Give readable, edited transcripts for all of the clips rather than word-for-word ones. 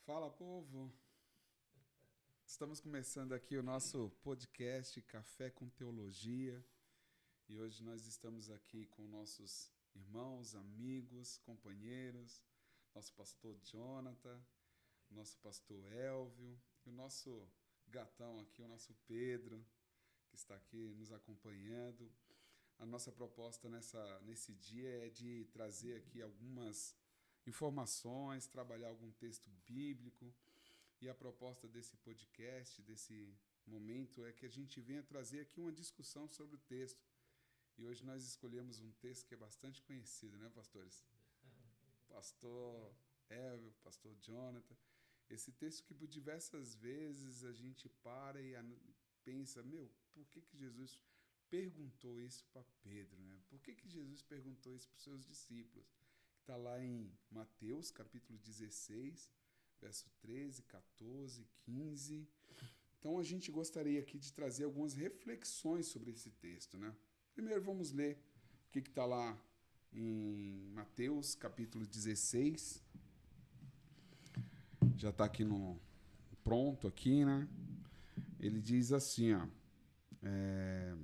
Fala, povo! Estamos começando aqui o nosso podcast Café com Teologia e hoje nós estamos aqui com nossos irmãos, amigos, companheiros, nosso pastor Jonathan, nosso pastor Elvio e o nosso gatão aqui, o nosso Pedro, que está aqui nos acompanhando. A nossa proposta nesse dia é de trazer aqui algumas informações, trabalhar algum texto bíblico. E a proposta desse podcast, desse momento, é que a gente venha trazer aqui uma discussão sobre o texto. E hoje nós escolhemos um texto que é bastante conhecido, né, pastores? Pastor Elvio, pastor Jonathan. Esse texto que por diversas vezes a gente para e pensa, por que Jesus perguntou isso para Pedro, né? Por que Jesus perguntou isso para os seus discípulos? Está lá em Mateus, capítulo 16, verso 13, 14, 15. Então, a gente gostaria aqui de trazer algumas reflexões sobre esse texto, né? Primeiro, vamos ler o que está lá em Mateus, capítulo 16. Já está aqui pronto aqui, né? Ele diz assim, ó,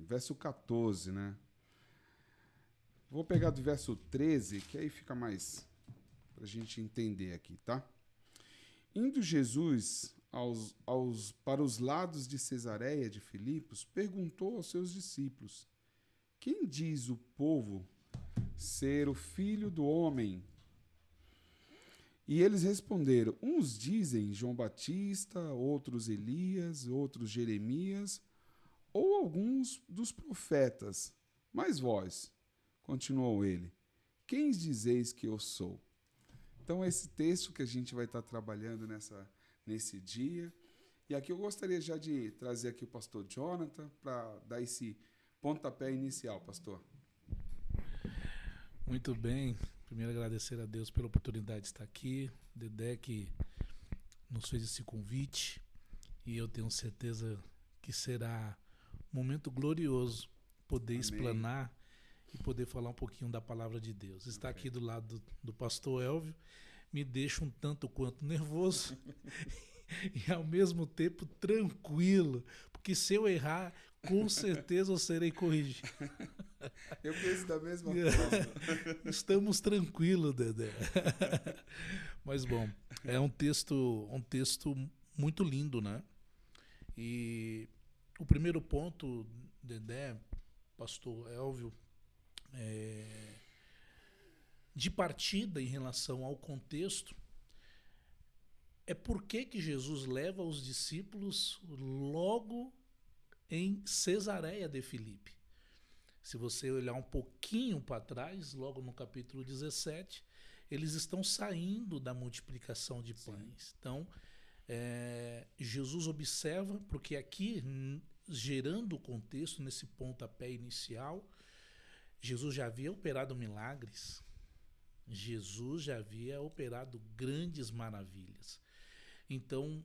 verso 14, né? Vou pegar do verso 13, que aí fica mais para a gente entender aqui, tá? Indo Jesus para os lados de Cesareia de Filipos, perguntou aos seus discípulos: quem diz o povo ser o filho do homem? E eles responderam: uns dizem João Batista, outros Elias, outros Jeremias, ou alguns dos profetas. Mas vós, continuou ele, quem dizeis que eu sou? Então, esse texto que a gente vai estar trabalhando nesse dia. E aqui eu gostaria já de trazer aqui o pastor Jonathan para dar esse pontapé inicial, pastor. Muito bem. Primeiro, agradecer a Deus pela oportunidade de estar aqui. Dedé que nos fez esse convite. E eu tenho certeza que será um momento glorioso poder Amém. Explanar e poder falar um pouquinho da palavra de Deus. Estar aqui do lado do pastor Elvio me deixa um tanto quanto nervoso e ao mesmo tempo tranquilo, porque se eu errar, com certeza eu serei corrigido. Eu penso da mesma forma. Estamos tranquilos, Dedé. Mas bom, é um texto muito lindo, né? E o primeiro ponto, Dedé, pastor Elvio, de partida em relação ao contexto, é por que Jesus leva os discípulos logo em Cesareia de Filipe. Se você olhar um pouquinho para trás, logo no capítulo 17, eles estão saindo da multiplicação de pães. Sim. Então, Jesus observa, porque aqui, gerando o contexto, nesse pontapé inicial, Jesus já havia operado milagres, Jesus já havia operado grandes maravilhas. Então,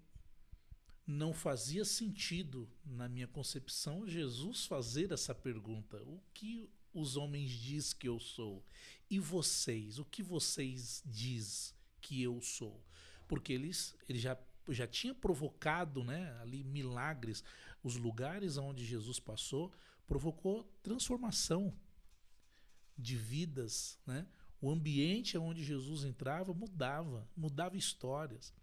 não fazia sentido, na minha concepção, Jesus fazer essa pergunta: o que os homens diz que eu sou? E vocês? O que vocês diz que eu sou? Porque ele já tinha provocado, né, ali milagres. Os lugares onde Jesus passou provocou transformação de vidas, né? O ambiente onde Jesus entrava mudava histórias.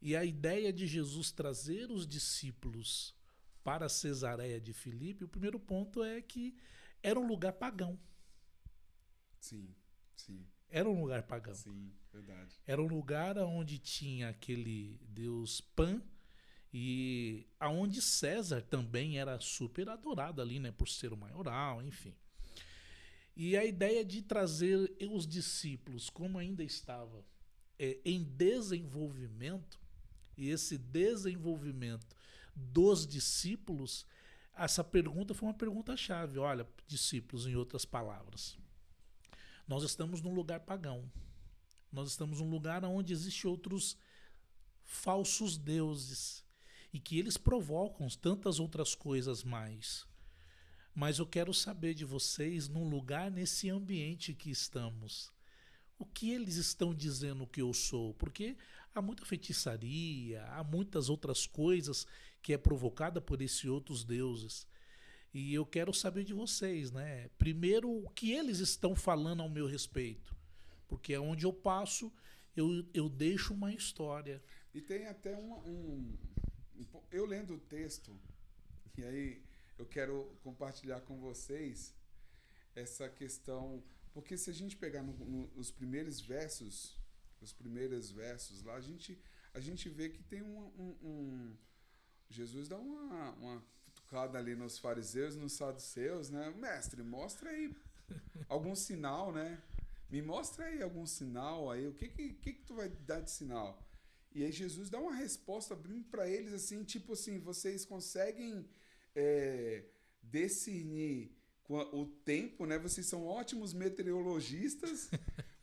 E a ideia de Jesus trazer os discípulos para Cesareia de Filipe, o primeiro ponto é que era um lugar pagão. Sim. Era um lugar pagão. Sim, verdade. Era um lugar onde tinha aquele deus Pan e aonde César também era super adorado ali, né, por ser o maioral, enfim. E a ideia de trazer os discípulos, como ainda estava em desenvolvimento, e esse desenvolvimento dos discípulos, essa pergunta foi uma pergunta-chave. Olha, discípulos, em outras palavras, nós estamos num lugar pagão. Nós estamos num lugar onde existem outros falsos deuses e que eles provocam tantas outras coisas mais. Mas eu quero saber de vocês, num lugar, nesse ambiente que estamos, o que eles estão dizendo que eu sou? Porque há muita feitiçaria, há muitas outras coisas que é provocada por esses outros deuses. E eu quero saber de vocês, né? Primeiro, o que eles estão falando ao meu respeito. Porque onde eu passo, eu deixo uma história. E tem até eu lendo o texto, e aí eu quero compartilhar com vocês essa questão, porque se a gente pegar os primeiros versos lá, a gente vê que tem Jesus dá uma cutucada ali nos fariseus e nos saduceus, né? Mestre, mostra aí algum sinal, né? Me mostra aí algum sinal aí, o que tu vai dar de sinal? E aí Jesus dá uma resposta abrindo para eles assim, tipo assim, vocês conseguem discernir o tempo, né? Vocês são ótimos meteorologistas,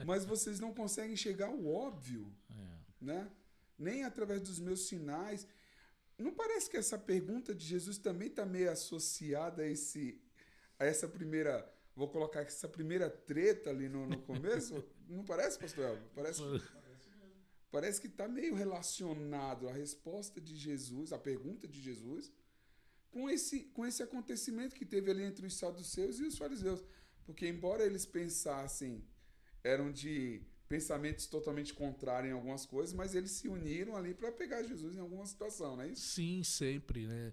mas vocês não conseguem chegar ao óbvio, né? Nem através dos meus sinais. Não parece que essa pergunta de Jesus também está meio associada a essa primeira... Vou colocar essa primeira treta ali no começo. Não parece, pastor Elvio? Parece que está meio relacionado a resposta de Jesus, a pergunta de Jesus, com esse acontecimento que teve ali entre os saduceus e os fariseus. Porque, embora eles pensassem, eram de pensamentos totalmente contrários em algumas coisas, mas eles se uniram ali para pegar Jesus em alguma situação, não é isso? Sim, sempre, né?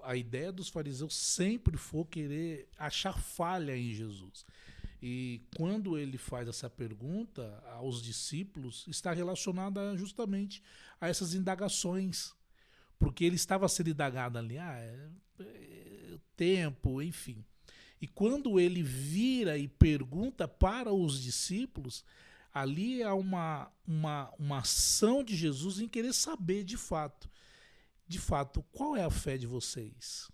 A ideia dos fariseus sempre foi querer achar falha em Jesus. E quando ele faz essa pergunta aos discípulos, está relacionada justamente a essas indagações. Porque ele estava sendo indagado ali, tempo, enfim. E quando ele vira e pergunta para os discípulos, ali há uma ação de Jesus em querer saber de fato, qual é a fé de vocês?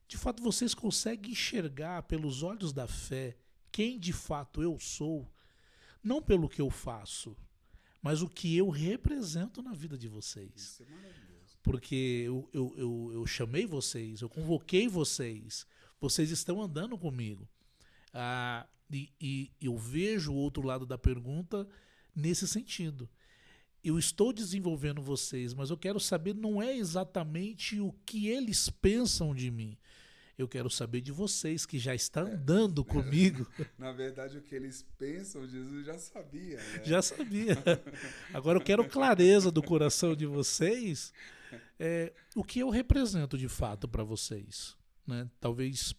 De fato, vocês conseguem enxergar pelos olhos da fé quem de fato eu sou, não pelo que eu faço, mas o que eu represento na vida de vocês. Isso é maravilhoso. Porque eu chamei vocês, eu convoquei vocês, vocês estão andando comigo. E eu vejo o outro lado da pergunta nesse sentido. Eu estou desenvolvendo vocês, mas eu quero saber não é exatamente o que eles pensam de mim. Eu quero saber de vocês que já estão andando comigo. Na verdade, o que eles pensam, Jesus já sabia. Né? Já sabia. Agora eu quero clareza do coração de vocês. O que eu represento de fato para vocês. Né? Talvez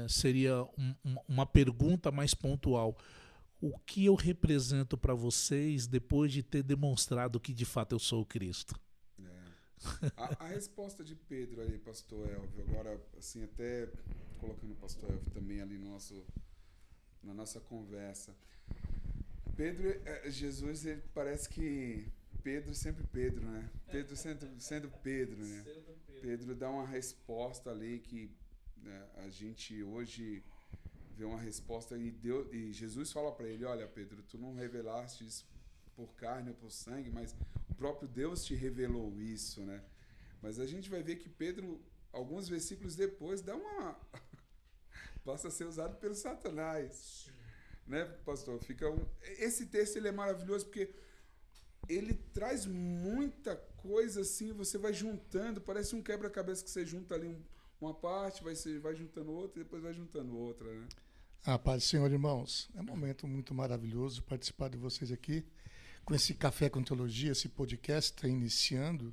seria uma pergunta mais pontual. O que eu represento para vocês depois de ter demonstrado que de fato eu sou o Cristo? A resposta de Pedro aí, pastor Elvio, agora assim até colocando o pastor Elvio também ali na nossa conversa. Jesus, ele parece que Pedro sempre Pedro, né? Pedro sendo Pedro, né? Pedro dá uma resposta ali que a gente hoje vê uma resposta e Jesus fala para ele, olha Pedro, tu não revelaste isso por carne ou por sangue, mas o próprio Deus te revelou isso, né? Mas a gente vai ver que Pedro, alguns versículos depois, passa a ser usado pelo Satanás. Sim. Né, pastor? Esse texto ele é maravilhoso porque ele traz muita coisa assim, você vai juntando, parece um quebra-cabeça que você junta ali uma parte, vai juntando outra e depois vai juntando outra, né? Paz do Senhor, irmãos. É um momento muito maravilhoso participar de vocês aqui com esse Café com Teologia, esse podcast está iniciando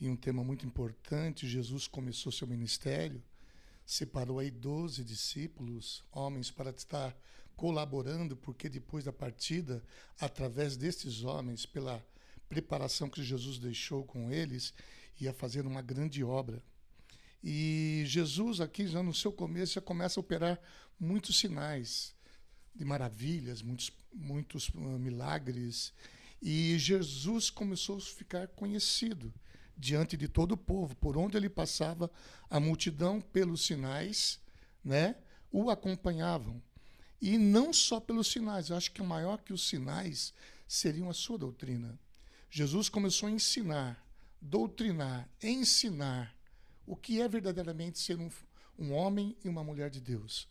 e um tema muito importante. Jesus começou seu ministério, separou aí 12 discípulos, homens, para estar colaborando, porque depois da partida, através destes homens, pela preparação que Jesus deixou com eles, ia fazer uma grande obra. E Jesus aqui, já no seu começo, já começa a operar muitos sinais de maravilhas, muitos milagres. E Jesus começou a ficar conhecido diante de todo o povo. Por onde ele passava, a multidão, pelos sinais, né, o acompanhavam. E não só pelos sinais, eu acho que maior que os sinais seriam a sua doutrina. Jesus começou a ensinar, doutrinar, ensinar o que é verdadeiramente ser um homem e uma mulher de Deus.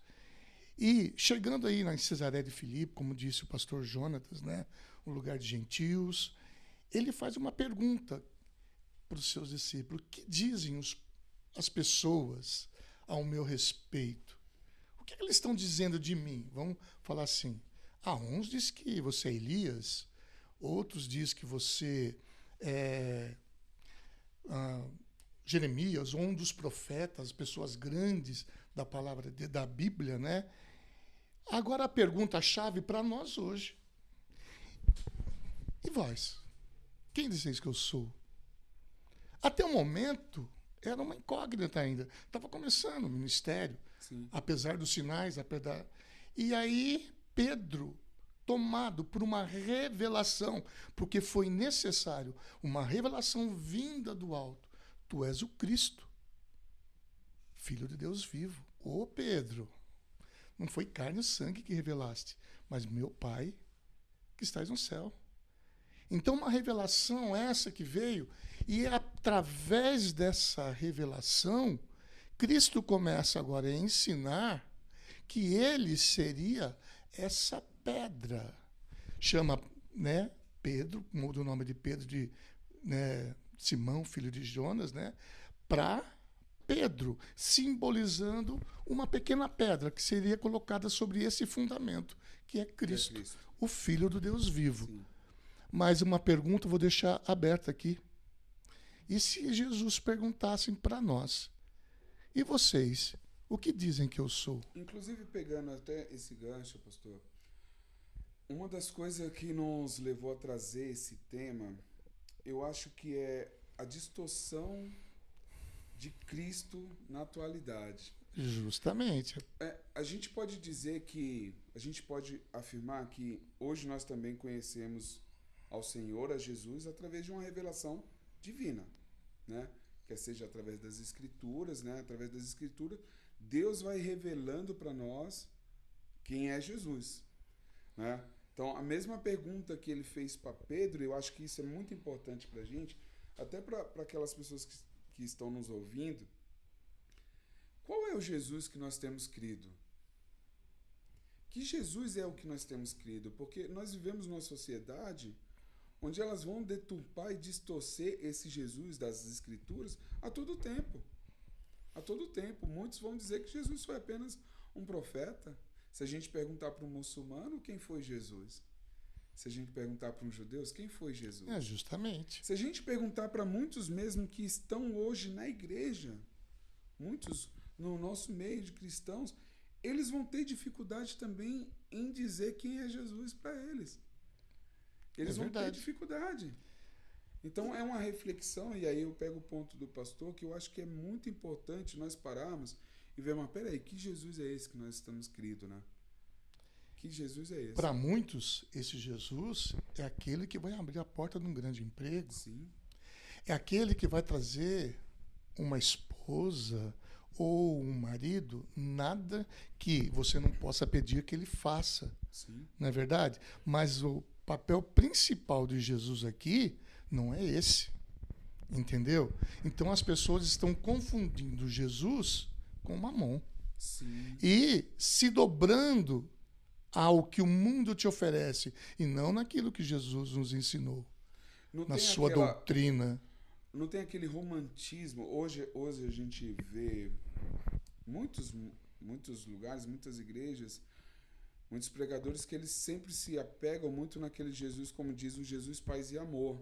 E chegando aí em Cesareia de Filipe, como disse o pastor Jonatas, né, um lugar de gentios, ele faz uma pergunta para os seus discípulos: o que dizem as pessoas ao meu respeito? O que eles estão dizendo de mim? Vamos falar assim. Uns dizem que você é Elias, outros dizem que você é Jeremias, ou um dos profetas, pessoas grandes da palavra da Bíblia, né? Agora a pergunta-chave para nós hoje: e vós? Quem disseis que eu sou? Até o momento era uma incógnita ainda. Estava começando o ministério, Sim. apesar dos sinais, E aí Pedro, tomado por uma revelação, porque foi necessário uma revelação vinda do alto: tu és o Cristo, Filho de Deus vivo. Ô Pedro, não foi carne e sangue que revelaste, mas meu Pai que estás no céu. Então, uma revelação essa que veio, e através dessa revelação, Cristo começa agora a ensinar que ele seria essa pedra. Chama, né, Pedro, muda o nome de Pedro de, né, Simão, filho de Jonas, né, para Pedro, simbolizando uma pequena pedra que seria colocada sobre esse fundamento, que é Cristo, o Filho do Deus vivo. Sim. Mais uma pergunta eu vou deixar aberta aqui. E se Jesus perguntasse para nós: e vocês, o que dizem que eu sou? Inclusive, pegando até esse gancho, pastor, uma das coisas que nos levou a trazer esse tema, eu acho que é a distorção de Cristo na atualidade. Justamente. A gente pode dizer que, a gente pode afirmar que hoje nós também conhecemos ao Senhor, a Jesus, através de uma revelação divina, né? Quer seja através das Escrituras, né? Através das Escrituras, Deus vai revelando para nós quem é Jesus, né? Então, a mesma pergunta que ele fez para Pedro, eu acho que isso é muito importante para a gente, até para aquelas pessoas que estão nos ouvindo. Qual é o Jesus que nós temos crido? Que Jesus é o que nós temos crido? Porque nós vivemos numa sociedade onde elas vão deturpar e distorcer esse Jesus das Escrituras a todo tempo. A todo tempo. Muitos vão dizer que Jesus foi apenas um profeta. Se a gente perguntar para um muçulmano, quem foi Jesus? Se a gente perguntar para um judeu, quem foi Jesus? Justamente. Se a gente perguntar para muitos mesmo que estão hoje na igreja, muitos no nosso meio de cristãos, eles vão ter dificuldade também em dizer quem é Jesus para eles. Eles vão ter dificuldade. Então é uma reflexão, e aí eu pego o ponto do pastor, que eu acho que é muito importante nós pararmos e ver, mas peraí, que Jesus é esse que nós estamos crido, né? Que Jesus é esse? Para muitos, esse Jesus é aquele que vai abrir a porta de um grande emprego. Sim. É aquele que vai trazer uma esposa ou um marido, nada que você não possa pedir que ele faça. Sim. Não é verdade? Mas o papel principal de Jesus aqui não é esse. Entendeu? Então as pessoas estão confundindo Jesus com Mamon. Sim. E se dobrando ao que o mundo te oferece e não naquilo que Jesus nos ensinou, na sua doutrina. Não tem aquele romantismo. Hoje a gente vê muitos lugares, muitas igrejas, muitos pregadores que eles sempre se apegam muito naquele Jesus, como diz o Jesus paz e amor.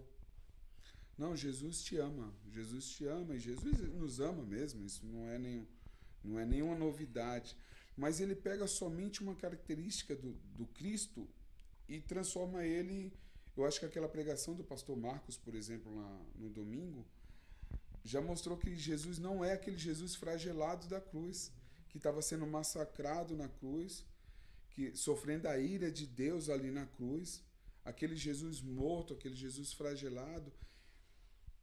Não, Jesus te ama. Jesus te ama e Jesus nos ama mesmo. Isso não é nenhuma novidade. Mas ele pega somente uma característica do Cristo e transforma ele. Eu acho que aquela pregação do pastor Marcos, por exemplo, lá no domingo, já mostrou que Jesus não é aquele Jesus flagelado da cruz, que estava sendo massacrado na cruz, que sofrendo a ira de Deus ali na cruz, aquele Jesus morto, aquele Jesus flagelado.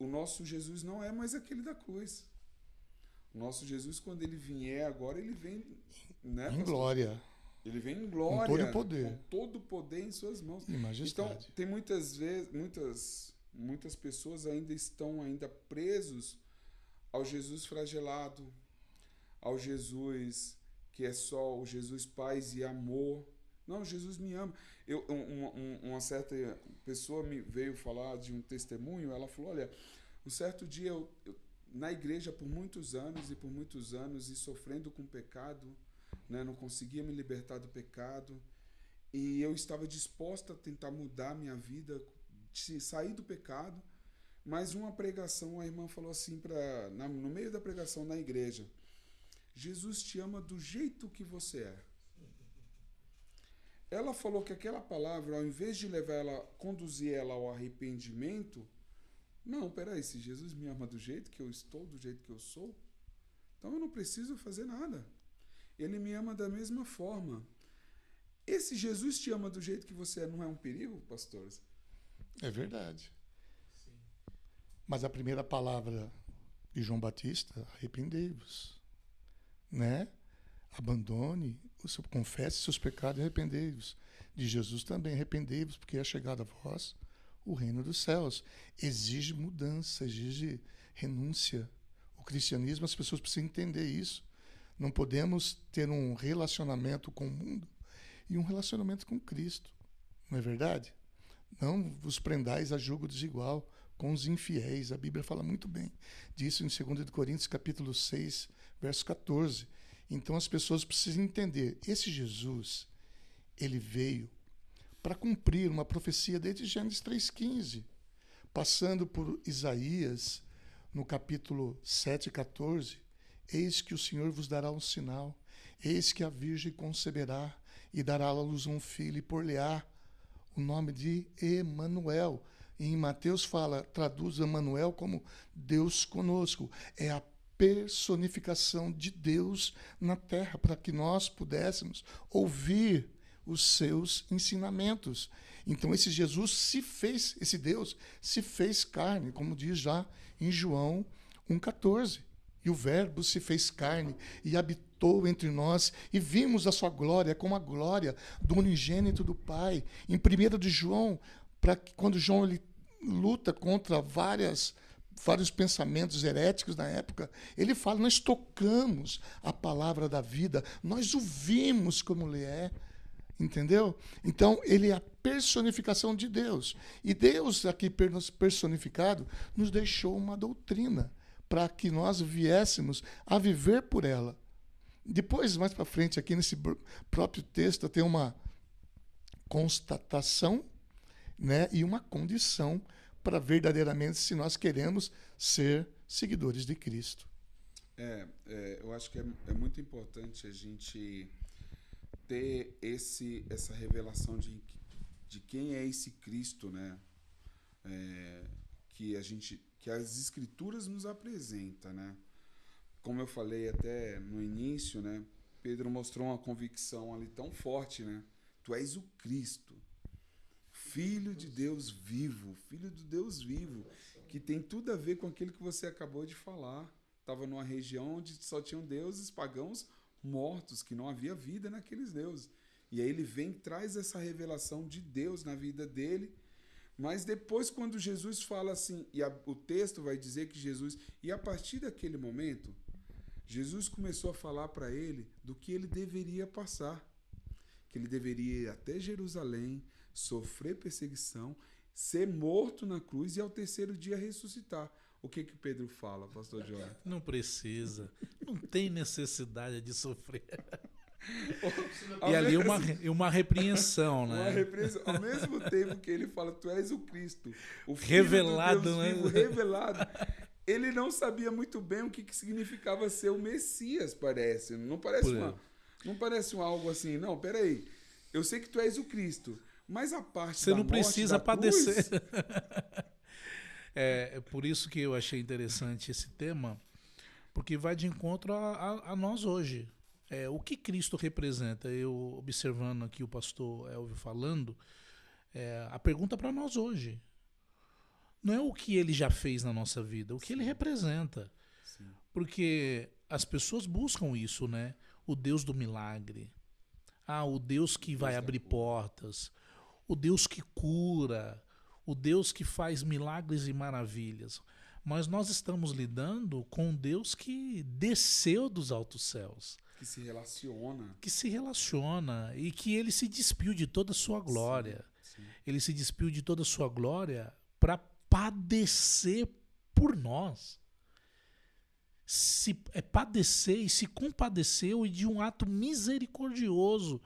O nosso Jesus não é mais aquele da cruz. O nosso Jesus, quando ele vier agora, ele vem, né, em glória. Ele vem em glória, com todo o poder. Com todo o poder em suas mãos. E majestade. Então, tem muitas pessoas estão presos ao Jesus flagelado, ao Jesus que é só o Jesus paz e amor. Não, Jesus me ama. Uma certa pessoa me veio falar de um testemunho, ela falou, olha, um certo dia eu na igreja por muitos anos e sofrendo com pecado, né, não conseguia me libertar do pecado, e eu estava disposta a tentar mudar minha vida, sair do pecado, mas uma pregação, a irmã falou assim, no meio da pregação na igreja, Jesus te ama do jeito que você é. Ela falou que aquela palavra, ao invés de conduzir ela ao arrependimento, não, peraí, se Jesus me ama do jeito que eu estou, do jeito que eu sou, então eu não preciso fazer nada. Ele me ama da mesma forma. Esse Jesus te ama do jeito que você é, não é um perigo, pastores? É verdade. Sim. Mas a primeira palavra de João Batista, arrependei-vos, né? Abandone, confesse seus pecados e arrependei-vos. De Jesus também, arrependei-vos, porque é chegado a vós o reino dos céus. Exige mudança, exige renúncia. O cristianismo, as pessoas precisam entender isso. Não podemos ter um relacionamento com o mundo e um relacionamento com Cristo. Não é verdade? Não vos prendais a julgo desigual com os infiéis. A Bíblia fala muito bem disso em 2 Coríntios, capítulo 6, verso 14. Então as pessoas precisam entender, esse Jesus, ele veio para cumprir uma profecia desde Gênesis 3,15, passando por Isaías, no capítulo 7,14, eis que o Senhor vos dará um sinal, eis que a Virgem conceberá e dará à luz um filho, e por-lhe-á o nome de Emanuel. E em Mateus traduz Emanuel como Deus conosco. É a personificação de Deus na terra, para que nós pudéssemos ouvir os seus ensinamentos. Então esse Jesus esse Deus se fez carne, como diz já em João 1,14. E o Verbo se fez carne e habitou entre nós, e vimos a sua glória como a glória do unigênito do Pai. Em 1 de João, quando João ele luta contra vários pensamentos heréticos na época, ele fala, nós tocamos a palavra da vida, nós o vimos como ele é, entendeu? Então, ele é a personificação de Deus. E Deus, aqui personificado, nos deixou uma doutrina para que nós viéssemos a viver por ela. Depois, mais para frente, aqui nesse próprio texto, tem uma constatação, né, e uma condição para verdadeiramente, se nós queremos ser seguidores de Cristo. Eu acho que é muito importante a gente ter essa revelação de quem é esse Cristo, né? Que as Escrituras nos apresentam, né? Como eu falei até no início, né? Pedro mostrou uma convicção ali tão forte, né? Tu és o Cristo, Filho de Deus vivo, que tem tudo a ver com aquilo que você acabou de falar. Estava numa região onde só tinham deuses pagãos mortos, que não havia vida naqueles deuses. E aí ele vem e traz essa revelação de Deus na vida dele. Mas depois, quando Jesus fala assim, o texto vai dizer que Jesus... E a partir daquele momento, Jesus começou a falar para ele do que ele deveria passar. Que ele deveria ir até Jerusalém, sofrer perseguição, ser morto na cruz e ao terceiro dia ressuscitar. O que Pedro fala, pastor Jorge? Não precisa. Não tem necessidade de sofrer. E ali uma repreensão, né? Uma repreensão. Ao mesmo tempo que ele fala, tu és o Cristo, o Filho revelado, do Deus né? vivo, revelado. Ele não sabia muito bem o que significava ser o Messias, parece. Não parece algo assim, não, peraí. Eu sei que tu és o Cristo, mas a parte você da não morte precisa da padecer. Cruz... É por isso que eu achei interessante esse tema, porque vai de encontro a nós hoje. O que Cristo representa? Eu observando aqui o pastor Elvio falando, a pergunta para nós hoje não é o que ele já fez na nossa vida, o que ele representa. Sim. Porque as pessoas buscam isso, né? O Deus do milagre, o Deus que vai abrir portas, o Deus que cura, o Deus que faz milagres e maravilhas. Mas nós estamos lidando com um Deus que desceu dos altos céus. Que se relaciona. Que se relaciona e que ele se despiu de toda a sua glória. Sim, sim. Ele se despiu de toda a sua glória para padecer por nós. Padecer e se compadeceu e de um ato misericordioso,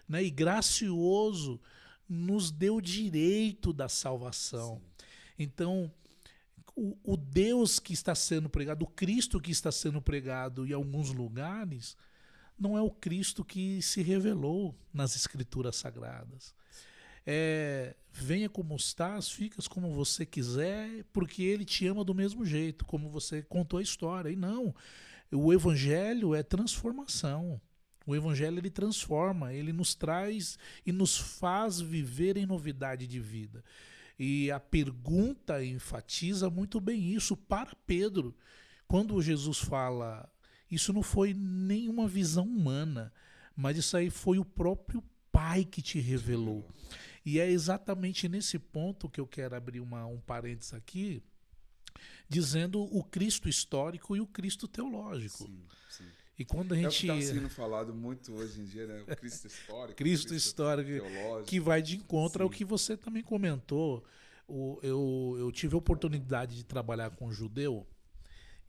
né, e gracioso nos deu o direito da salvação. Sim. Então, o Deus que está sendo pregado, o Cristo que está sendo pregado em alguns lugares, não é o Cristo que se revelou nas Escrituras Sagradas. Venha como estás, ficas como você quiser, porque ele te ama do mesmo jeito, como você contou a história. E não, o Evangelho é transformação. O Evangelho, ele transforma, ele nos traz e nos faz viver em novidade de vida. E a pergunta enfatiza muito bem isso para Pedro. Quando Jesus fala, isso não foi nenhuma visão humana, mas isso aí foi o próprio Pai que te revelou. E é exatamente nesse ponto que eu quero abrir um parênteses aqui, dizendo o Cristo histórico e o Cristo teológico. Sim, sim. E quando a É o gente... que está sendo falado muito hoje em dia, né? O Cristo histórico. Cristo histórico, teológico. que vai de encontro ao Sim. que você também comentou. Eu tive a oportunidade de trabalhar com um judeu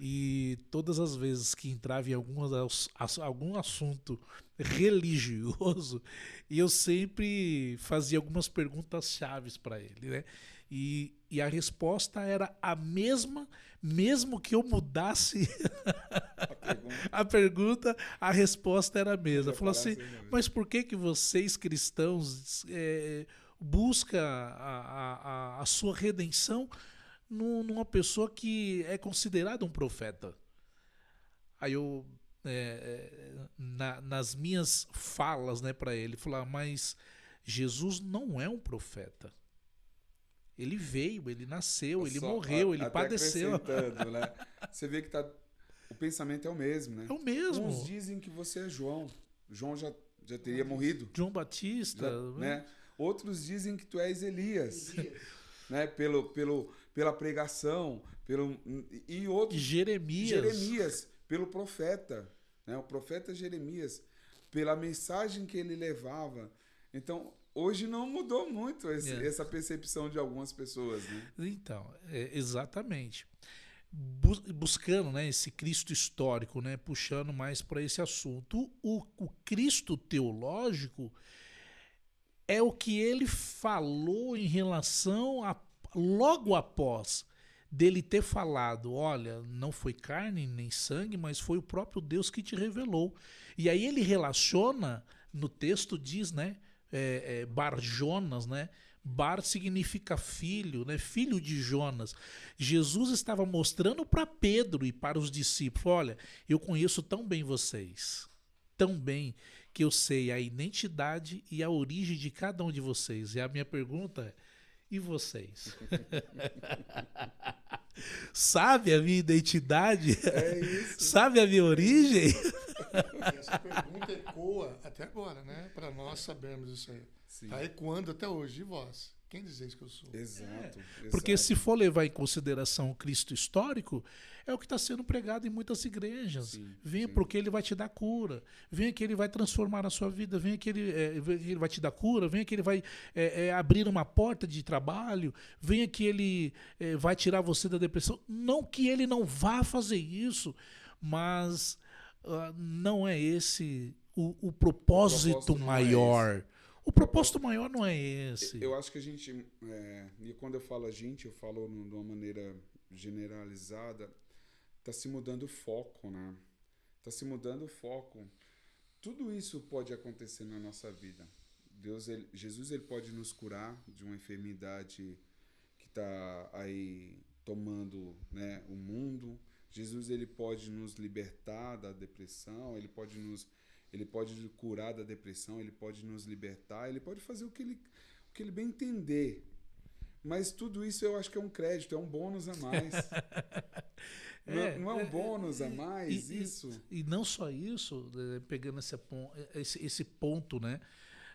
e todas as vezes que entrava em algum assunto religioso, eu sempre fazia algumas perguntas chaves para ele, né? E a resposta era a mesma, mesmo que eu mudasse a pergunta, a resposta era a mesma. Falou assim, mas por que vocês cristãos buscam a sua redenção numa pessoa que é considerada um profeta? Aí eu, nas minhas falas, né, para ele, falar, mas Jesus não é um profeta. Ele veio, ele nasceu, ele morreu, ele padeceu. Né? Você vê que o pensamento é o mesmo, né? É o mesmo. Uns dizem que você é João. João já teria morrido. João Batista. Né? Outros dizem que tu és Elias. Né? Pela pregação. E outros... Jeremias, pelo profeta. Né? O profeta Jeremias. Pela mensagem que ele levava. Então... Hoje não mudou muito essa percepção de algumas pessoas, né? Então, exatamente. Buscando, né, esse Cristo histórico, né, puxando mais para esse assunto. O Cristo teológico é o que ele falou em relação a logo após dele ter falado, olha, não foi carne nem sangue, mas foi o próprio Deus que te revelou. E aí ele relaciona, no texto diz, né, Bar Jonas, né? Bar significa filho, né? Filho de Jonas. Jesus estava mostrando para Pedro e para os discípulos, olha, eu conheço tão bem vocês, tão bem que eu sei a identidade e a origem de cada um de vocês. E a minha pergunta é, e vocês? Sabe a minha identidade? É isso. Sabe a minha origem? Essa pergunta ecoa até agora, né? Para nós sabermos isso aí. Está ecoando até hoje. E vós? Quem dizeis que eu sou? Exato. Porque se for levar em consideração o Cristo histórico, é o que está sendo pregado em muitas igrejas. Venha porque ele vai te dar cura. Venha que ele vai transformar a sua vida. Venha que ele vai te dar cura. Venha que ele vai abrir uma porta de trabalho. Venha que ele vai tirar você da depressão. Não que ele não vá fazer isso, mas não é esse o propósito maior. O propósito maior não é esse. Eu acho que a gente, e quando eu falo a gente, eu falo de uma maneira generalizada, está se mudando o foco, né? Está se mudando o foco. Tudo isso pode acontecer na nossa vida. Jesus ele pode nos curar de uma enfermidade que está aí tomando, né, o mundo. Jesus ele pode nos libertar da depressão, ele pode curar da depressão, ele pode nos libertar, ele pode fazer o que ele bem entender. Mas tudo isso eu acho que é um crédito, é um bônus a mais. Não é um bônus a mais isso? E não só isso, pegando esse ponto, né,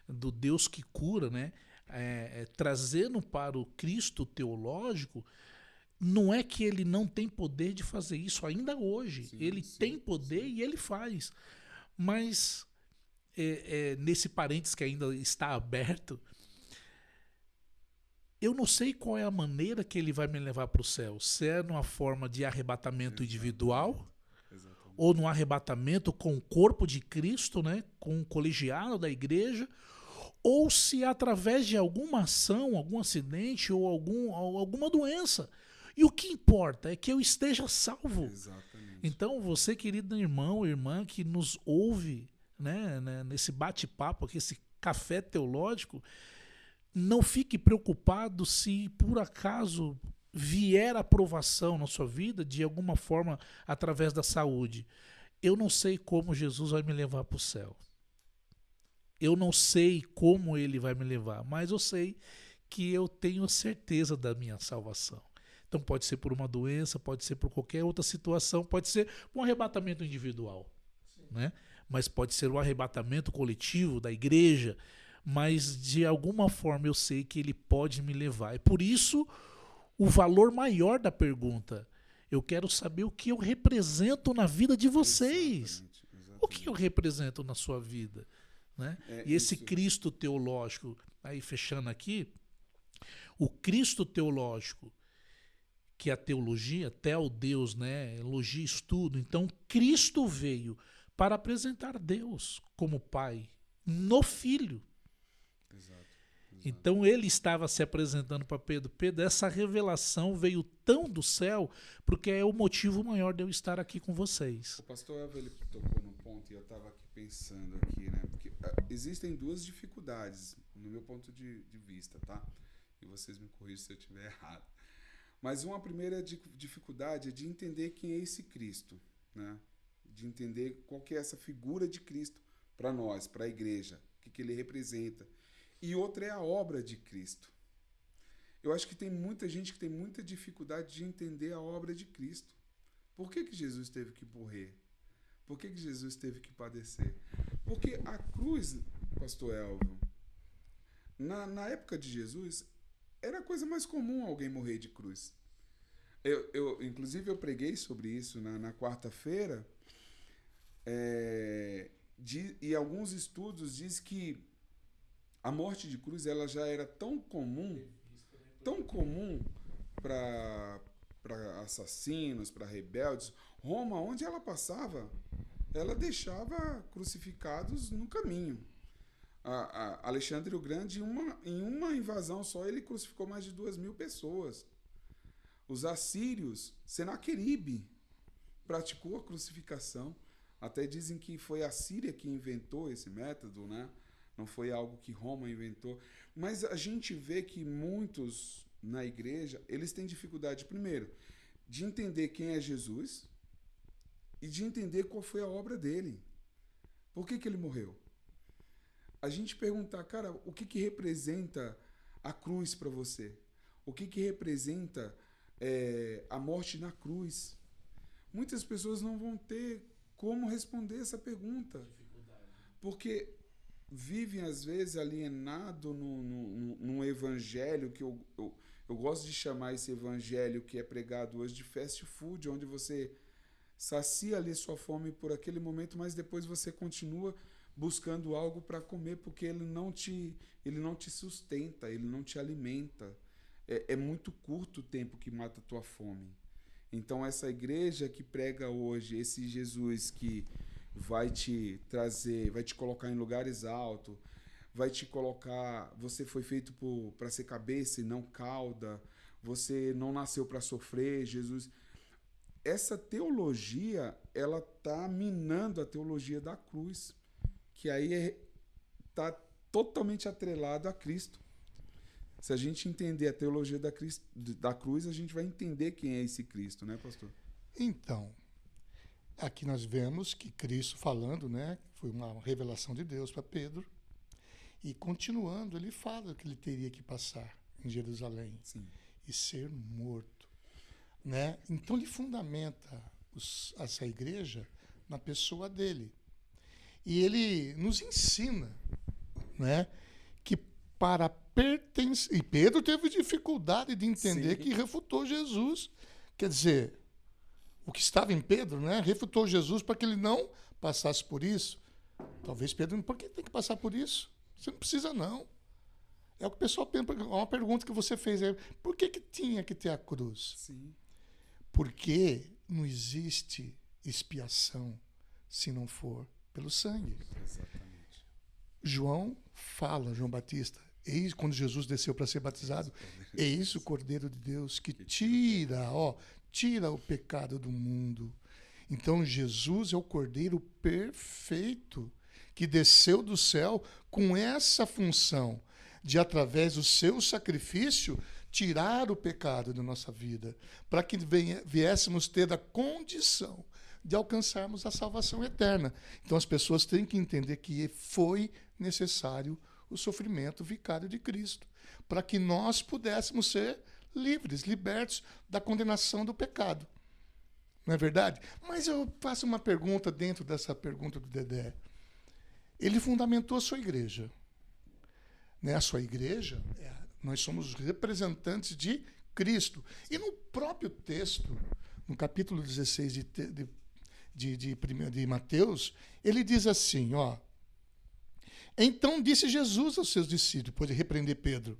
do Deus que cura, né, trazendo para o Cristo teológico, não é que ele não tem poder de fazer isso ainda hoje. Ele tem poder e ele faz. Mas, nesse parênteses que ainda está aberto, eu não sei qual é a maneira que ele vai me levar para o céu. Se é numa forma de arrebatamento individual, ou num arrebatamento com o corpo de Cristo, né, com o colegiado da igreja, ou se através de alguma ação, algum acidente ou alguma doença. E o que importa é que eu esteja salvo. Exatamente. Então, você, querido irmão, irmã, que nos ouve, né, nesse bate-papo aqui, esse café teológico, não fique preocupado se por acaso vier aprovação na sua vida, de alguma forma, através da saúde. Eu não sei como Jesus vai me levar para o céu. Eu não sei como ele vai me levar, mas eu sei que eu tenho certeza da minha salvação. Então pode ser por uma doença, pode ser por qualquer outra situação, pode ser um arrebatamento individual, né? Mas pode ser um arrebatamento coletivo da igreja, mas de alguma forma eu sei que ele pode me levar. É por isso o valor maior da pergunta. Eu quero saber o que eu represento na vida de vocês. Exatamente. O que eu represento na sua vida? Né? E esse Cristo teológico, aí fechando aqui, o Cristo teológico, que é a teologia, Deus, né? Elogia, estudo. Então, Cristo veio para apresentar Deus como Pai no Filho. Exato. Então, ele estava se apresentando para Pedro. Pedro, essa revelação veio tão do céu, porque é o motivo maior de eu estar aqui com vocês. O pastor Elvio, ele tocou no ponto e eu estava aqui pensando aqui, né? Porque existem duas dificuldades, no meu ponto de vista, tá? E vocês me corrigem se eu estiver errado. Mas uma primeira dificuldade é de entender quem é esse Cristo, né? De entender qual que é essa figura de Cristo para nós, para a igreja, o que ele representa. E outra é a obra de Cristo. Eu acho que tem muita gente que tem muita dificuldade de entender a obra de Cristo. Por que Jesus teve que morrer? Por que Jesus teve que padecer? Porque a cruz, pastor Elvio, na época de Jesus, era a coisa mais comum alguém morrer de cruz. Inclusive, eu preguei sobre isso na quarta-feira, e alguns estudos dizem que a morte de cruz ela já era tão comum para assassinos, para rebeldes. Roma, onde ela passava, ela deixava crucificados no caminho. Alexandre o Grande, em uma invasão só, ele crucificou mais de 2.000 pessoas. Os assírios, Senaqueribe, praticou a crucificação. Até dizem que foi a Síria que inventou esse método, né? Não foi algo que Roma inventou. Mas a gente vê que muitos na igreja, eles têm dificuldade, primeiro, de entender quem é Jesus e de entender qual foi a obra dele. Por que ele morreu? A gente perguntar, cara, o que representa a cruz para você? O que representa a morte na cruz? Muitas pessoas não vão ter como responder essa pergunta. Porque vivem, às vezes, alienado num evangelho que eu gosto de chamar esse evangelho que é pregado hoje de fast food, onde você sacia ali sua fome por aquele momento, mas depois você continua buscando algo para comer, porque ele não te sustenta, ele não te alimenta. É muito curto o tempo que mata a tua fome. Então essa igreja que prega hoje, esse Jesus que vai te trazer, vai te colocar em lugares altos, vai te colocar, você foi feito para ser cabeça e não cauda, você não nasceu para sofrer, Jesus. Essa teologia, ela está minando a teologia da cruz, que aí está totalmente atrelado a Cristo. Se a gente entender a teologia da cruz, a gente vai entender quem é esse Cristo, né, pastor? Então, aqui nós vemos que Cristo falando, né, foi uma revelação de Deus para Pedro, e continuando, ele fala que ele teria que passar em Jerusalém. Sim. E ser morto, né? Então ele fundamenta essa igreja na pessoa dele. E ele nos ensina, né, que para pertencer... E Pedro teve dificuldade de entender. Sim. Que refutou Jesus. Quer dizer, o que estava em Pedro, né, refutou Jesus para que ele não passasse por isso. Talvez Pedro, por que tem que passar por isso? Você não precisa, não. É o que o pessoal pensa. Uma pergunta que você fez aí. Por que tinha que ter a cruz? Sim. Porque não existe expiação se não for pelo sangue. Exatamente. João Batista, eis quando Jesus desceu para ser batizado, eis o Cordeiro de Deus que tira o pecado do mundo. Então Jesus é o Cordeiro perfeito que desceu do céu com essa função de, através do seu sacrifício, tirar o pecado da nossa vida, para que viéssemos ter a condição de alcançarmos a salvação eterna. Então as pessoas têm que entender que foi necessário o sofrimento vicário de Cristo, para que nós pudéssemos ser livres, libertos da condenação do pecado. Não é verdade? Mas eu faço uma pergunta dentro dessa pergunta do Dedé. Ele fundamentou a sua igreja. Né? A sua igreja, nós somos representantes de Cristo. E no próprio texto, no capítulo 16 de Mateus, ele diz assim, então disse Jesus aos seus discípulos, depois de repreender Pedro,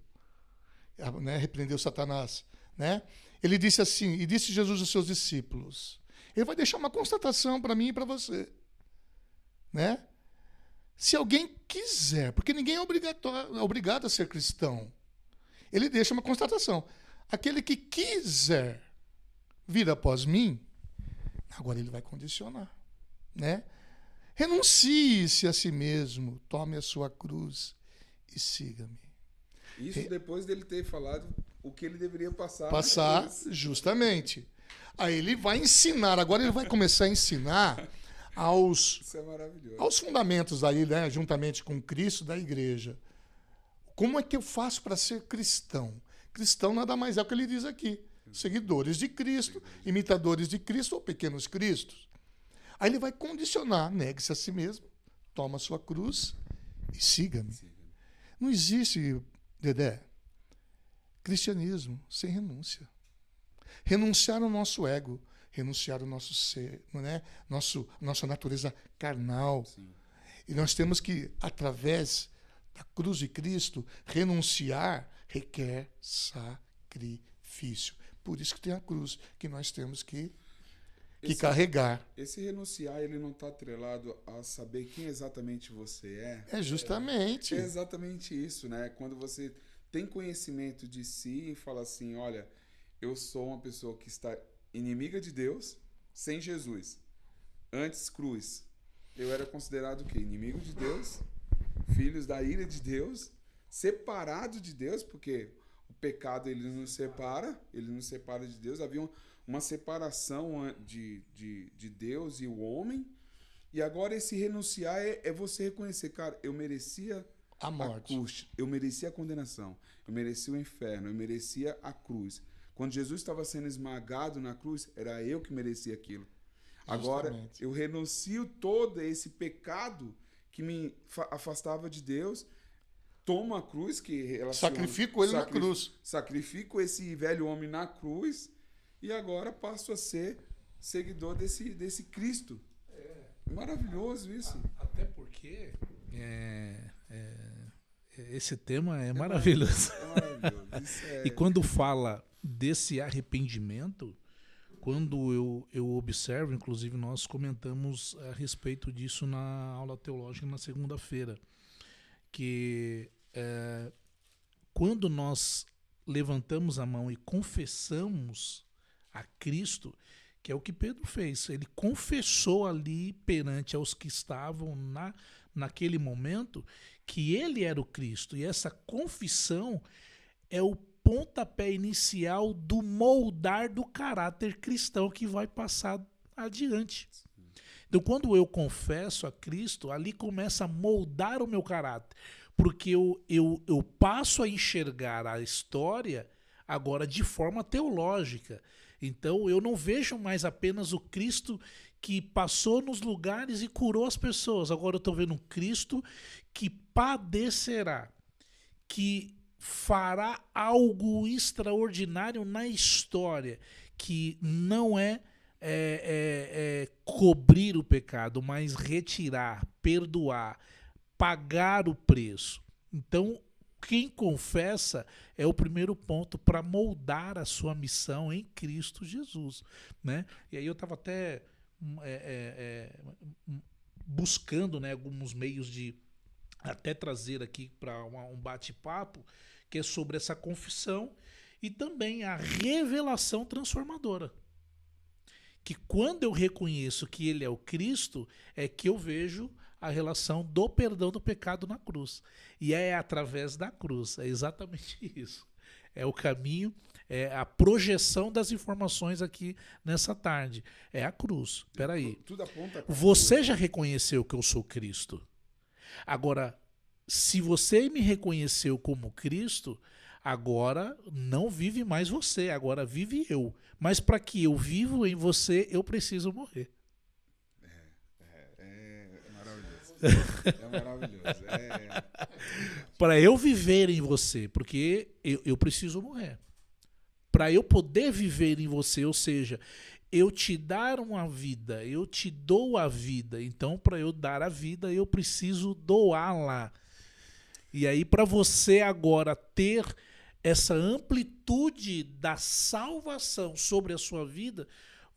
né? Repreendeu Satanás, né? Ele disse assim, e disse Jesus aos seus discípulos, ele vai deixar uma constatação para mim e para você, né? Se alguém quiser, porque ninguém é obrigado a ser cristão, ele deixa uma constatação, aquele que quiser vir após mim, agora ele vai condicionar, né? Renuncie-se a si mesmo, tome a sua cruz e siga-me. Isso depois dele ter falado o que ele deveria passar. Passar, justamente. Aí ele vai ensinar, agora ele vai começar a ensinar Isso é maravilhoso. aos fundamentos aí, né, juntamente com Cristo da igreja. Como é que eu faço para ser cristão? Cristão nada mais é o que ele diz aqui. Seguidores de Cristo, imitadores de Cristo ou pequenos cristos. Aí ele vai condicionar, negue-se a si mesmo, toma a sua cruz e siga-me. Não existe, Dedé, cristianismo sem renúncia. Renunciar ao nosso ego, renunciar ao nosso ser, né? Nossa natureza carnal. Sim. E nós temos que, através da cruz de Cristo, renunciar requer sacrifício. Por isso que tem a cruz que nós temos que carregar. Esse renunciar, ele não está atrelado a saber quem exatamente você é. É justamente. É exatamente isso, né? Quando você tem conhecimento de si e fala assim, olha, eu sou uma pessoa que está inimiga de Deus, sem Jesus. Antes cruz. Eu era considerado o quê? Inimigo de Deus, filhos da ira de Deus, separado de Deus, porque o pecado ele nos separa de Deus. Havia uma separação de Deus e o homem. E agora esse renunciar é você reconhecer, cara, eu merecia a morte, eu merecia a condenação, eu merecia o inferno, eu merecia a cruz. Quando Jesus estava sendo esmagado na cruz, era eu que merecia aquilo. Agora, eu renuncio todo esse pecado que me afastava de Deus, tomo a cruz, sacrifico ele na cruz. Sacrifico esse velho homem na cruz e agora passo a ser seguidor desse Cristo. Maravilhoso isso. Até porque esse tema é maravilhoso. Maravilhoso. E quando fala desse arrependimento, quando eu observo, inclusive nós comentamos a respeito disso na aula teológica na segunda-feira, que quando nós levantamos a mão e confessamos a Cristo, que é o que Pedro fez, ele confessou ali perante aos que estavam naquele momento que ele era o Cristo, e essa confissão é o pontapé inicial do moldar do caráter cristão que vai passar adiante. Então, quando eu confesso a Cristo, ali começa a moldar o meu caráter, porque eu passo a enxergar a história agora de forma teológica. Então, eu não vejo mais apenas o Cristo que passou nos lugares e curou as pessoas. Agora eu estou vendo um Cristo que padecerá, que fará algo extraordinário na história, que não é cobrir o pecado, mas retirar, perdoar, pagar o preço. Então, quem confessa é o primeiro ponto para moldar a sua missão em Cristo Jesus, né? E aí eu estava até buscando, né, alguns meios de até trazer aqui para um bate-papo, que é sobre essa confissão e também a revelação transformadora. Que quando eu reconheço que ele é o Cristo, é que eu vejo a relação do perdão do pecado na cruz. E é através da cruz, é exatamente isso. É o caminho, é a projeção das informações aqui nessa tarde. É a cruz. Espera aí. Tudo aponta pra Você cruz. já reconheceu que eu sou Cristo. Agora, se você me reconheceu como Cristo, agora não vive mais você, agora vive eu. Mas para que eu vivo em você, eu preciso morrer. É maravilhoso. É maravilhoso. Para eu viver em você, porque eu preciso morrer. Para eu poder viver em você, ou seja, eu te dar uma vida, eu te dou a vida. Então, para eu dar a vida, eu preciso doá-la. E aí, para você agora ter essa amplitude da salvação sobre a sua vida,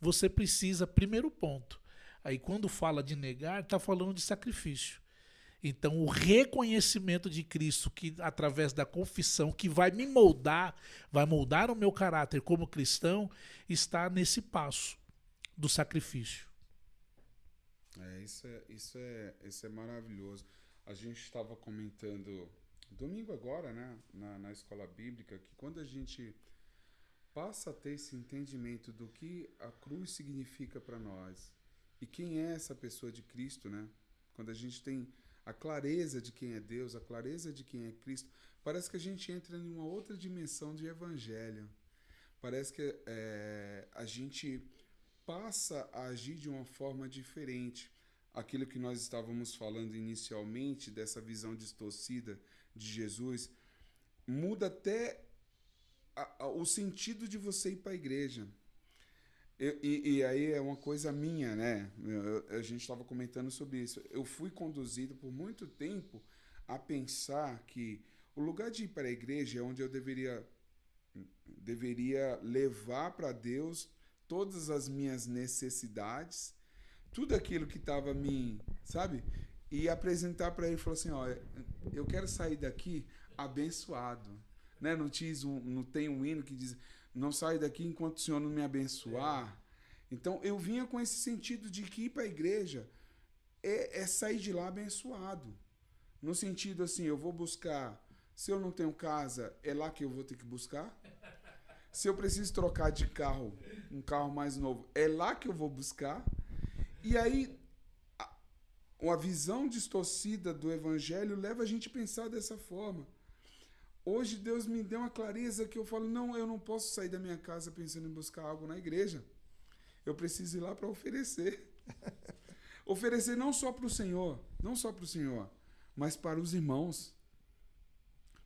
você precisa, primeiro ponto. Aí, quando fala de negar, está falando de sacrifício. Então, o reconhecimento de Cristo, que através da confissão, que vai me moldar, vai moldar o meu caráter como cristão, está nesse passo do sacrifício. Isso é maravilhoso. A gente estava comentando domingo agora, né, na escola bíblica, que quando a gente passa a ter esse entendimento do que a cruz significa para nós e quem é essa pessoa de Cristo, né? Quando a gente tem a clareza de quem é Deus, a clareza de quem é Cristo, parece que a gente entra em uma outra dimensão de evangelho. Parece que a gente passa a agir de uma forma diferente. Aquilo que nós estávamos falando inicialmente, dessa visão distorcida de Jesus, muda até o sentido de você ir para a igreja. E aí é uma coisa minha, né? A gente estava comentando sobre isso. Eu fui conduzido por muito tempo a pensar que o lugar de ir para a igreja é onde eu deveria levar para Deus todas as minhas necessidades, tudo aquilo que estava me, sabe? E apresentar para ele, falar assim, ó, eu quero sair daqui abençoado, né? Não tem um hino que diz, não saio daqui enquanto o Senhor não me abençoar. Então, eu vinha com esse sentido de que ir para a igreja é sair de lá abençoado. No sentido assim, eu vou buscar, se eu não tenho casa, é lá que eu vou ter que buscar. Se eu preciso trocar de carro, um carro mais novo, é lá que eu vou buscar. E aí, uma visão distorcida do evangelho leva a gente a pensar dessa forma. Hoje Deus me deu uma clareza que eu falo, não, eu não posso sair da minha casa pensando em buscar algo na igreja. Eu preciso ir lá para oferecer. Oferecer não só para o Senhor, mas para os irmãos.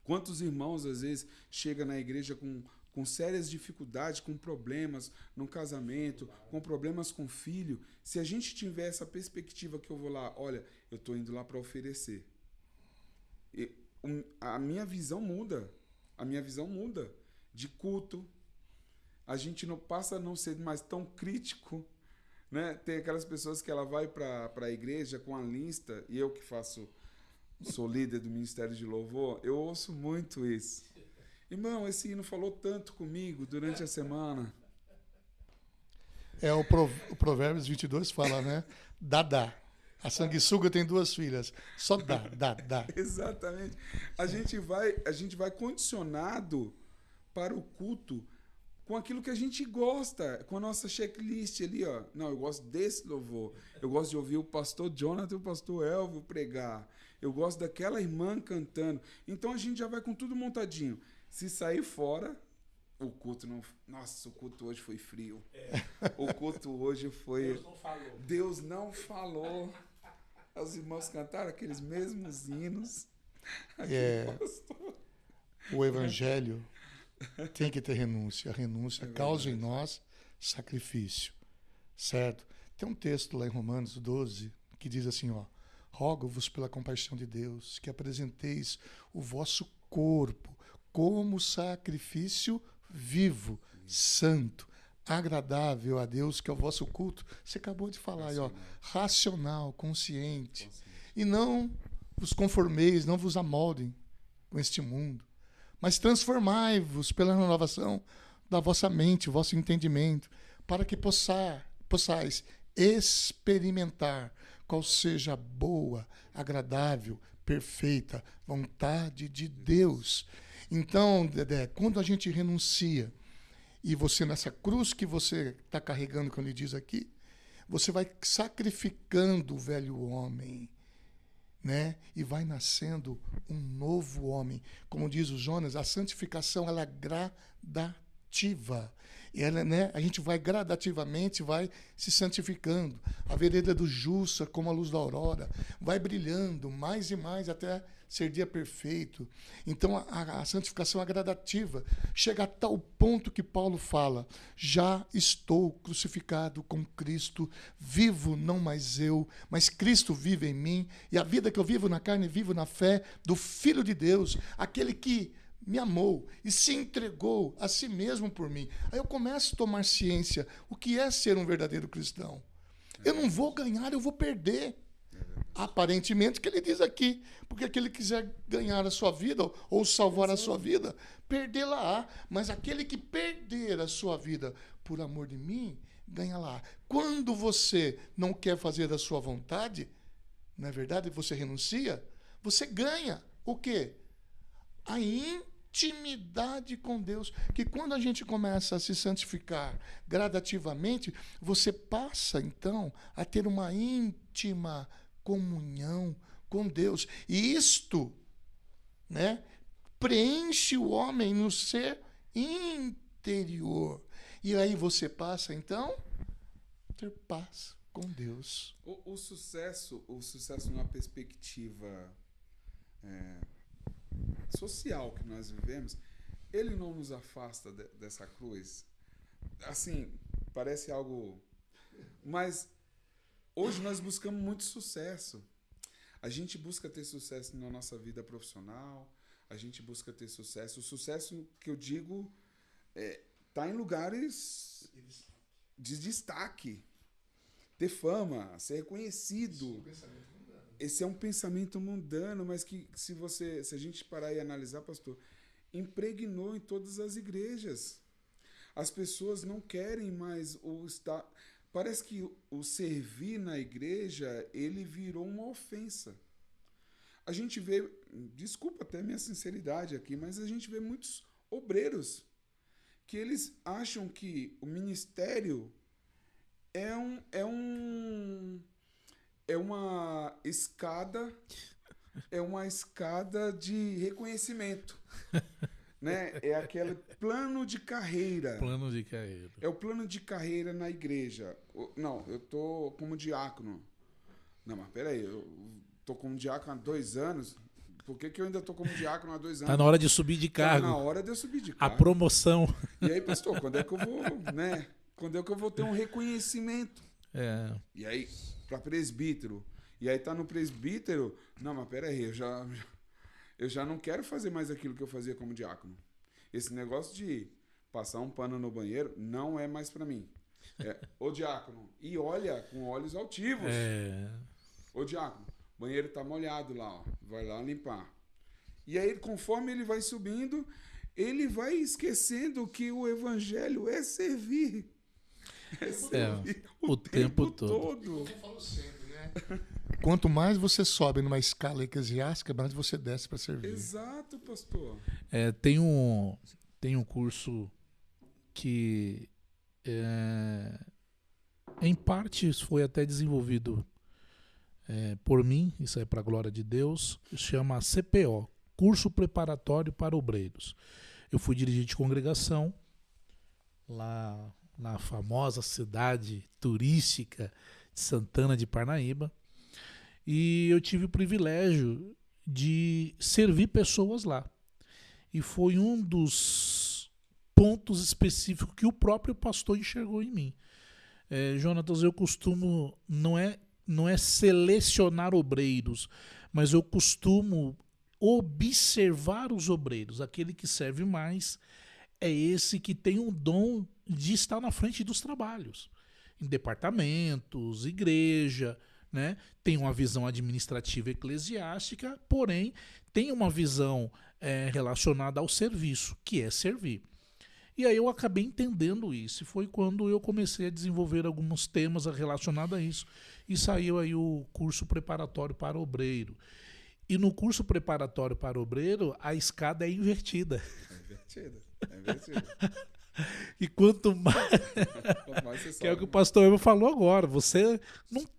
Quantos irmãos, às vezes, chegam na igreja com sérias dificuldades, com problemas no casamento, com problemas com o filho. Se a gente tiver essa perspectiva que eu vou lá, olha, eu estou indo lá para oferecer. A minha visão muda. A minha visão muda de culto. A gente não passa a não ser mais tão crítico, né? Tem aquelas pessoas que ela vai para a igreja com a lista, e eu que sou líder do Ministério de Louvor, eu ouço muito isso. Irmão, esse hino falou tanto comigo durante a semana. O Provérbios 22 fala, né? Dá. A sanguessuga tem 2 filhas. Só dá. Exatamente. A gente vai condicionado para o culto com aquilo que a gente gosta, com a nossa checklist ali, ó. Não, eu gosto desse louvor. Eu gosto de ouvir o pastor Jonathan e o pastor Elvio pregar. Eu gosto daquela irmã cantando. Então a gente já vai com tudo montadinho. Se sair fora, o culto não... Nossa, o culto hoje foi frio. O culto hoje foi... Deus não falou. Os irmãos cantaram aqueles mesmos hinos. O evangelho tem que ter renúncia. A renúncia causa em nós sacrifício. certo? Tem um texto lá em Romanos 12 que diz assim, ó: rogo-vos pela compaixão de Deus que apresenteis o vosso corpo como sacrifício vivo, santo, agradável a Deus, que é o vosso culto. Você acabou de falar aí, ó, racional, consciente. E não vos conformeis, não vos amoldem com este mundo, mas transformai-vos pela renovação da vossa mente, vosso entendimento, para que possais experimentar qual seja a boa, agradável, perfeita vontade de Deus. Então, Dedé, quando a gente renuncia, e você nessa cruz que você está carregando, quando ele diz aqui, você vai sacrificando o velho homem, né? E vai nascendo um novo homem. Como diz o Jonas, a santificação ela é gradativa. Ela, né? A gente vai gradativamente, vai se santificando. A vereda do justo, como a luz da aurora, vai brilhando mais e mais até ser dia perfeito. Então a santificação é gradativa. Chega a tal ponto que Paulo fala: já estou crucificado com Cristo, vivo não mais eu, mas Cristo vive em mim, e a vida que eu vivo na carne, vivo na fé do Filho de Deus, aquele que me amou e se entregou a si mesmo por mim. Aí eu começo a tomar ciência o que é ser um verdadeiro cristão. Eu não vou ganhar, eu vou perder. Aparentemente, que ele diz aqui, porque aquele que quiser ganhar a sua vida ou salvar a sua vida, perdê-la-á. Mas aquele que perder a sua vida por amor de mim, ganha-la. Quando você não quer fazer a sua vontade, não é verdade? Você renuncia, você ganha o quê? A intimidade com Deus, que quando a gente começa a se santificar gradativamente, você passa então a ter uma íntima comunhão com Deus. E isto, né, preenche o homem no ser interior. E aí você passa então a ter paz com Deus. O sucesso numa perspectiva social que nós vivemos, ele não nos afasta dessa cruz. Assim, parece algo... Mas hoje nós buscamos muito sucesso. A gente busca ter sucesso na nossa vida profissional, a gente busca ter sucesso. O sucesso que eu digo tá em lugares de destaque, ter fama, ser reconhecido. Esse é um pensamento mundano, mas que se a gente parar e analisar, pastor, impregnou em todas as igrejas. As pessoas não querem mais parece que o servir na igreja, ele virou uma ofensa. A gente vê, desculpa até a minha sinceridade aqui, mas a gente vê muitos obreiros que eles acham que o ministério é uma escada de reconhecimento, né? É aquele plano de carreira. Plano de carreira. É o plano de carreira na igreja. Não, eu tô como diácono. Não, mas peraí, eu tô como diácono há 2 anos. Por que eu ainda tô como diácono há 2 anos? Tá na hora de subir de cargo. Tá na hora de eu subir de A cargo. promoção. E aí, pastor, quando é que eu vou, né? Quando é que eu vou ter um reconhecimento? E aí, para presbítero. E aí tá no presbítero. Não, mas peraí, eu já não quero fazer mais aquilo que eu fazia como diácono. Esse negócio de passar um pano no banheiro não é mais para mim. Ô diácono, e olha com olhos altivos. Ô diácono, o banheiro tá molhado lá, ó. Vai lá limpar. E aí, conforme ele vai subindo, ele vai esquecendo que o evangelho é servir. É servir o tempo todo. Eu falo sempre, né? Quanto mais você sobe numa escala eclesiástica, mais você desce para servir. Exato, pastor. Tem um curso que, em partes, foi até desenvolvido por mim, isso é para a glória de Deus, chama CPO, Curso Preparatório para Obreiros. Eu fui dirigente de congregação lá na famosa cidade turística de Santana de Parnaíba, e eu tive o privilégio de servir pessoas lá. E foi um dos pontos específicos que o próprio pastor enxergou em mim. Jonatas, eu costumo, não é selecionar obreiros, mas eu costumo observar os obreiros. Aquele que serve mais é esse que tem um dom de estar na frente dos trabalhos, em departamentos, igreja, né? Tem uma visão administrativa eclesiástica, porém tem uma visão relacionada ao serviço, que é servir. E aí eu acabei entendendo isso, e foi quando eu comecei a desenvolver alguns temas relacionados a isso, e saiu aí o curso preparatório para obreiro. E no curso preparatório para obreiro, a escada é invertida. É invertida. E quanto mais você que é o que o pastor Elmo falou agora, você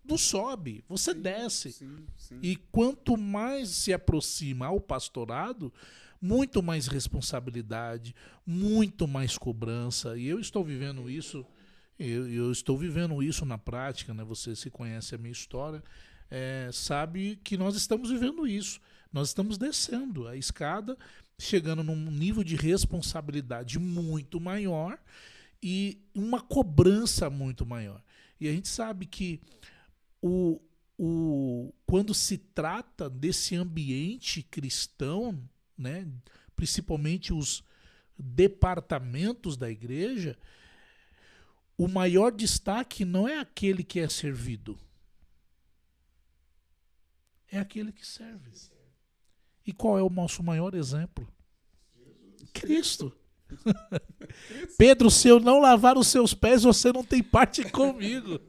não sobe, você desce. Sim. E quanto mais se aproxima ao pastorado, muito mais responsabilidade, muito mais cobrança. E eu estou vivendo isso, eu estou vivendo isso na prática, né? Você se conhece a minha história, sabe que nós estamos vivendo isso. Nós estamos descendo a escada, chegando num nível de responsabilidade muito maior e uma cobrança muito maior. E a gente sabe que quando se trata desse ambiente cristão, né, principalmente os departamentos da igreja, o maior destaque não é aquele que é servido, é aquele que serve. E qual é o nosso maior exemplo? Cristo. Pedro, se eu não lavar os seus pés, você não tem parte comigo.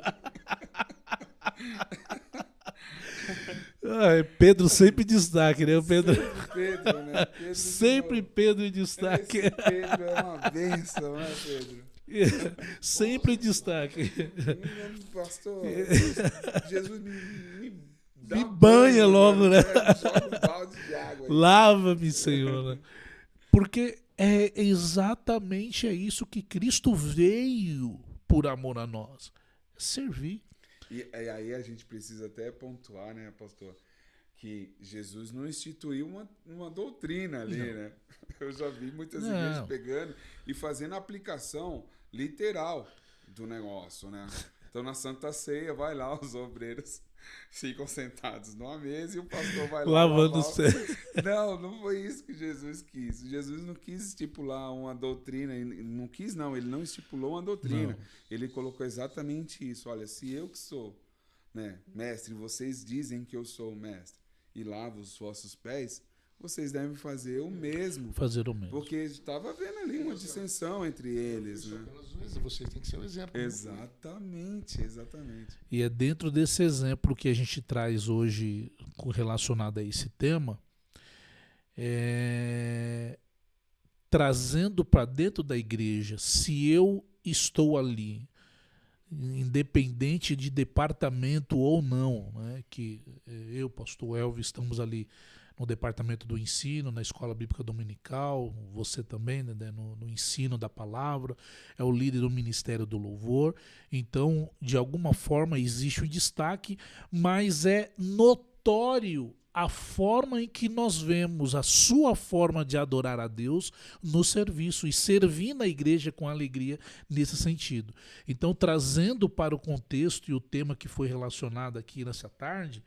Pedro sempre destaque, né? Pedro né? sempre Pedro em destaque. Esse Pedro é uma bênção, né, Pedro? Sempre destaque. Pastor, Jesus me banha logo, né? Joga um balde de água aí. Lava-me, Senhor. Porque é exatamente isso que Cristo veio por amor a nós. Servir. E aí a gente precisa até pontuar, né, pastor, que Jesus não instituiu uma doutrina ali, né? Eu já vi muitas igrejas pegando e fazendo a aplicação literal do negócio, né? Então na Santa Ceia, vai lá, os obreiros ficam sentados numa mesa e o pastor vai lá lavando os pés. Não foi isso que Jesus quis. Jesus não quis estipular uma doutrina, ele não estipulou uma doutrina. Não. Ele colocou exatamente isso. Olha, se eu que sou, né, mestre, vocês dizem que eu sou o mestre e lavo os vossos pés, vocês devem fazer o mesmo. Porque estava havendo ali uma dissensão entre eles. Né? Vocês têm que ser o exemplo. Exatamente. E é dentro desse exemplo que a gente traz hoje relacionado a esse tema, trazendo para dentro da igreja, se eu estou ali, independente de departamento ou não, né, que eu, pastor Elvis, estamos ali no departamento do ensino, na escola bíblica dominical, você também, né, no ensino da palavra, é o líder do ministério do louvor. Então, de alguma forma, existe um destaque, mas é notório a forma em que nós vemos a sua forma de adorar a Deus no serviço e servir na igreja com alegria nesse sentido. Então, trazendo para o contexto e o tema que foi relacionado aqui nessa tarde,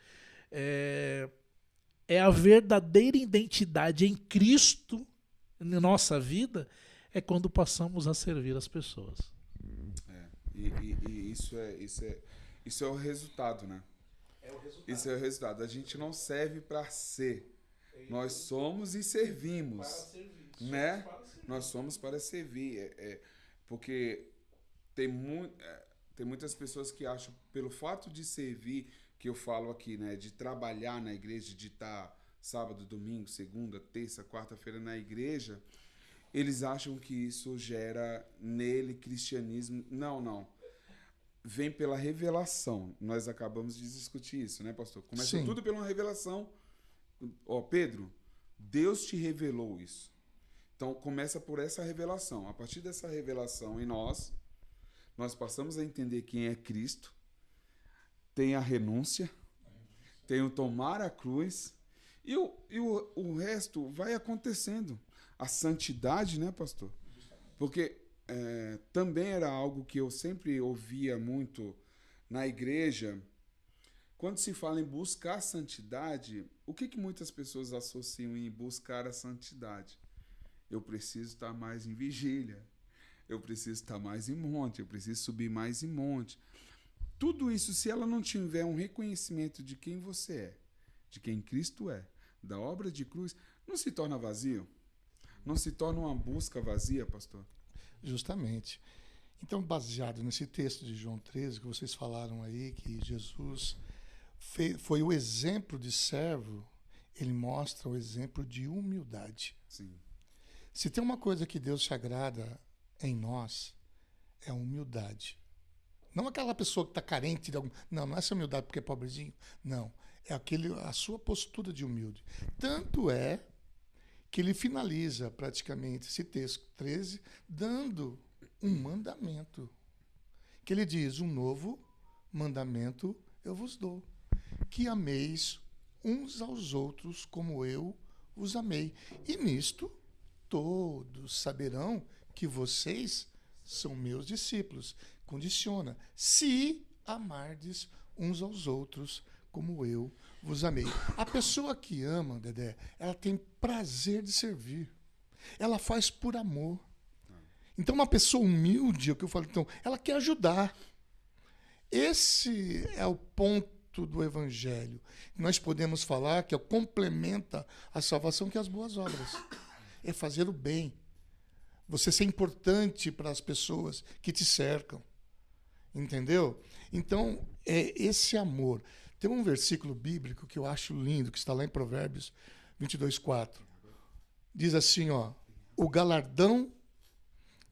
é a verdadeira identidade em Cristo na nossa vida, é quando passamos a servir as pessoas. E isso é o resultado, né? Isso é o resultado. A gente não serve para ser. Nós somos e servimos. Para servir. Né? Nós somos para servir. Porque tem muitas pessoas que acham, pelo fato de servir, que eu falo aqui, né, de trabalhar na igreja, de estar sábado, domingo, segunda, terça, quarta-feira na igreja, eles acham que isso gera nele cristianismo. Não. Vem pela revelação. Nós acabamos de discutir isso, né, pastor? Começa tudo pela revelação. Pedro, Deus te revelou isso. Então, começa por essa revelação. A partir dessa revelação em nós passamos a entender quem é Cristo, tem a renúncia, tem o tomar a cruz, e o resto vai acontecendo. A santidade, né, pastor? Porque também era algo que eu sempre ouvia muito na igreja. Quando se fala em buscar santidade, o que muitas pessoas associam em buscar a santidade? Eu preciso estar mais em vigília, eu preciso estar mais em monte, eu preciso subir mais em monte. Tudo isso, se ela não tiver um reconhecimento de quem você é, de quem Cristo é, da obra de cruz, não se torna vazio? Não se torna uma busca vazia, pastor? Justamente. Então, baseado nesse texto de João 13, que vocês falaram aí, que Jesus foi o exemplo de servo, ele mostra o exemplo de humildade. Sim. Se tem uma coisa que Deus se agrada em nós, é a humildade. Não aquela pessoa que está carente de algum... Não é essa humildade porque é pobrezinho. Não. É a sua postura de humilde. Tanto é que ele finaliza praticamente esse texto 13 dando um mandamento. Que ele diz, um novo mandamento eu vos dou. Que ameis uns aos outros como eu os amei. E nisto todos saberão que vocês são meus discípulos. Condiciona. Se amardes uns aos outros como eu vos amei. A pessoa que ama, Dedé, ela tem prazer de servir. Ela faz por amor. Então, uma pessoa humilde, é o que eu falo, então, ela quer ajudar. Esse é o ponto do Evangelho. Nós podemos falar que complementa a salvação, que é as boas obras. É fazer o bem. Você ser importante para as pessoas que te cercam. Entendeu? Então, é esse amor. Tem um versículo bíblico que eu acho lindo, que está lá em Provérbios 22:4. Diz assim, ó, o galardão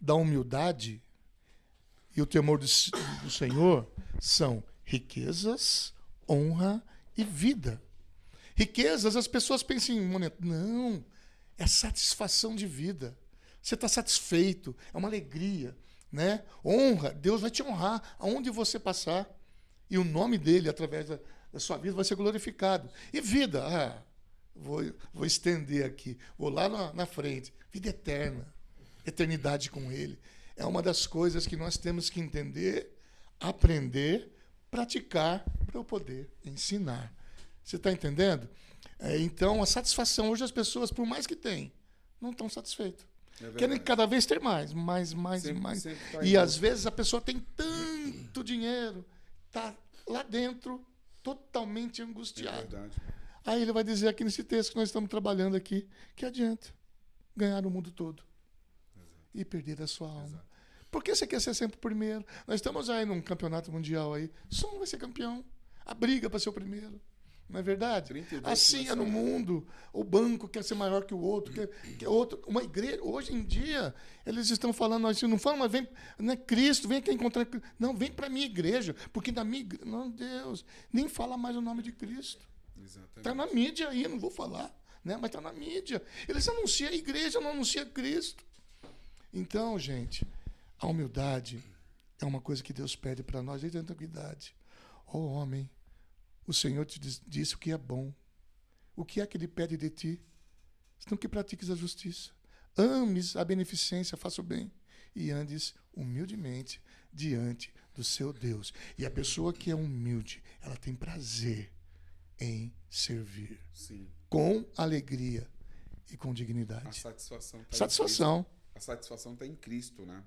da humildade e o temor do Senhor são riquezas, honra e vida. Riquezas, as pessoas pensam em moneta. Não, é satisfação de vida. Você está satisfeito, é uma alegria. Né? Honra, Deus vai te honrar aonde você passar. E o nome dele, através da sua vida, vai ser glorificado. E vida, vou estender aqui, vou lá na frente. Vida eterna, eternidade com ele. É uma das coisas que nós temos que entender, aprender, praticar, para eu poder ensinar. Você está entendendo? Então, a satisfação, hoje as pessoas, por mais que tenham, não estão satisfeitas. Querem cada vez ter mais. Sempre e às vezes a pessoa tem tanto dinheiro, está lá dentro totalmente angustiado. É verdade. Aí ele vai dizer aqui nesse texto que nós estamos trabalhando aqui, que adianta ganhar o mundo todo. Exato. E perder a sua alma. Exato. Por que você quer ser sempre o primeiro? Nós estamos aí num campeonato mundial aí, só um vai ser campeão. A briga para ser o primeiro. Não é verdade? Assim é no mundo. O banco quer ser maior que o outro, quer outro. Uma igreja, hoje em dia, eles estão falando assim, não falam, mas vem, não é Cristo, vem aqui encontrar Cristo. Não, vem para a minha igreja, porque na minha igreja, não, Deus, nem fala mais o nome de Cristo. Está na mídia aí, não vou falar, né? Mas está na mídia. Eles anunciam a igreja, não anunciam Cristo. Então, gente, a humildade é uma coisa que Deus pede para nós desde a antiguidade. Ó homem, o Senhor te disse o que é bom. O que é que Ele pede de ti? Senão que pratiques a justiça. Ames a beneficência, faça o bem. E andes humildemente diante do seu Deus. E a pessoa que é humilde, ela tem prazer em servir. Sim. Com alegria e com dignidade. A satisfação está a satisfação está em Cristo, né?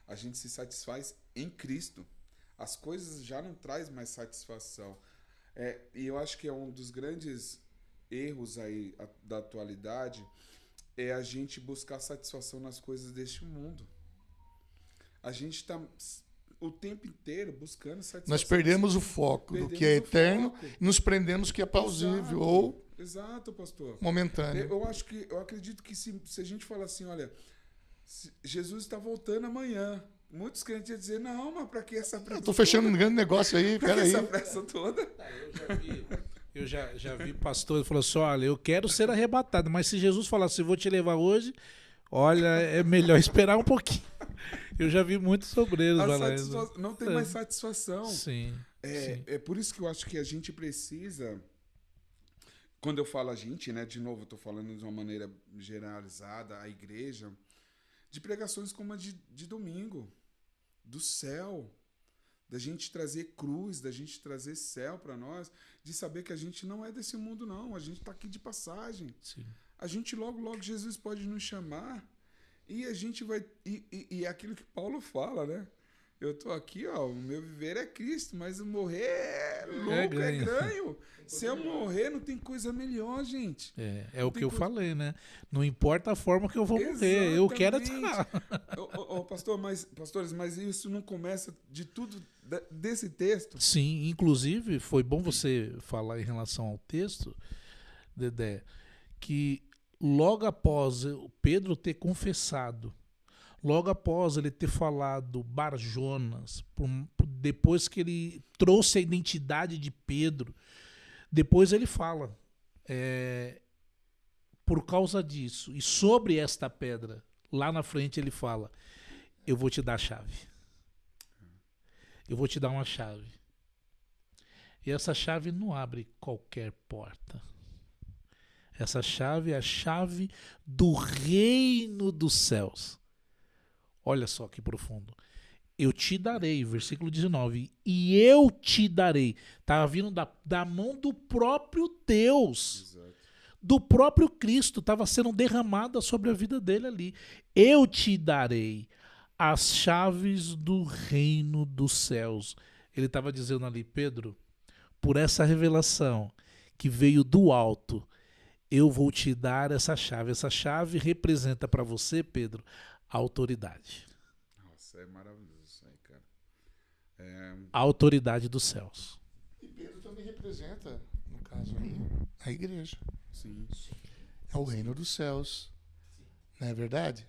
A gente se satisfaz em Cristo. As coisas já não traz mais satisfação. E eu acho que é um dos grandes erros aí da atualidade é a gente buscar satisfação nas coisas deste mundo. A gente está o tempo inteiro buscando satisfação. Nós perdemos o foco do que é eterno, nos prendemos no que é plausível ou exato, pastor. Momentâneo. Eu acredito que se a gente falar assim, olha, Jesus está voltando amanhã. Muitos crentes iam dizer, não, mas para que essa pressa? Estou fechando um grande negócio aí, peraí. Essa pressa toda? Eu já vi pastor, ele falou assim, olha, eu quero ser arrebatado, mas se Jesus falasse, vou te levar hoje, olha, é melhor esperar um pouquinho. Eu já vi muitos obreiros falar isso. Não tem mais satisfação. Sim, sim. É por isso que eu acho que a gente precisa, quando eu falo a gente, né, de novo, eu estou falando de uma maneira generalizada, a igreja, de pregações como a de domingo, do céu, da gente trazer cruz, da gente trazer céu para nós, de saber que a gente não é desse mundo, não. A gente está aqui de passagem. Sim. A gente logo Jesus pode nos chamar e a gente vai... E é aquilo que Paulo fala, né? Eu tô aqui, ó, o meu viver é Cristo, mas o morrer é louco, é ganho. Se eu morrer, não tem coisa melhor, gente. É o que eu falei, né? Não importa a forma que eu vou morrer, eu quero estar lá. Pastores, mas isso não começa de tudo desse texto? Sim, inclusive, foi bom você falar em relação ao texto, Dedé, que logo após Pedro ter confessado, logo após ele ter falado Bar-Jonas, depois que ele trouxe a identidade de Pedro, depois ele fala, por causa disso, e sobre esta pedra, lá na frente ele fala, eu vou te dar a chave. Eu vou te dar uma chave. E essa chave não abre qualquer porta. Essa chave é a chave do reino dos céus. Olha só que profundo. Eu te darei, versículo 19, e eu te darei. Estava vindo da mão do próprio Deus. Exato. Do próprio Cristo. Estava sendo derramada sobre a vida dele ali. Eu te darei as chaves do reino dos céus. Ele estava dizendo ali, Pedro, por essa revelação que veio do alto, eu vou te dar essa chave. Essa chave representa para você, Pedro, a autoridade. Nossa, é maravilhoso isso aí, cara. A autoridade dos céus. E Pedro também representa, no caso aí, a igreja. Sim. É o reino dos céus. Não é verdade?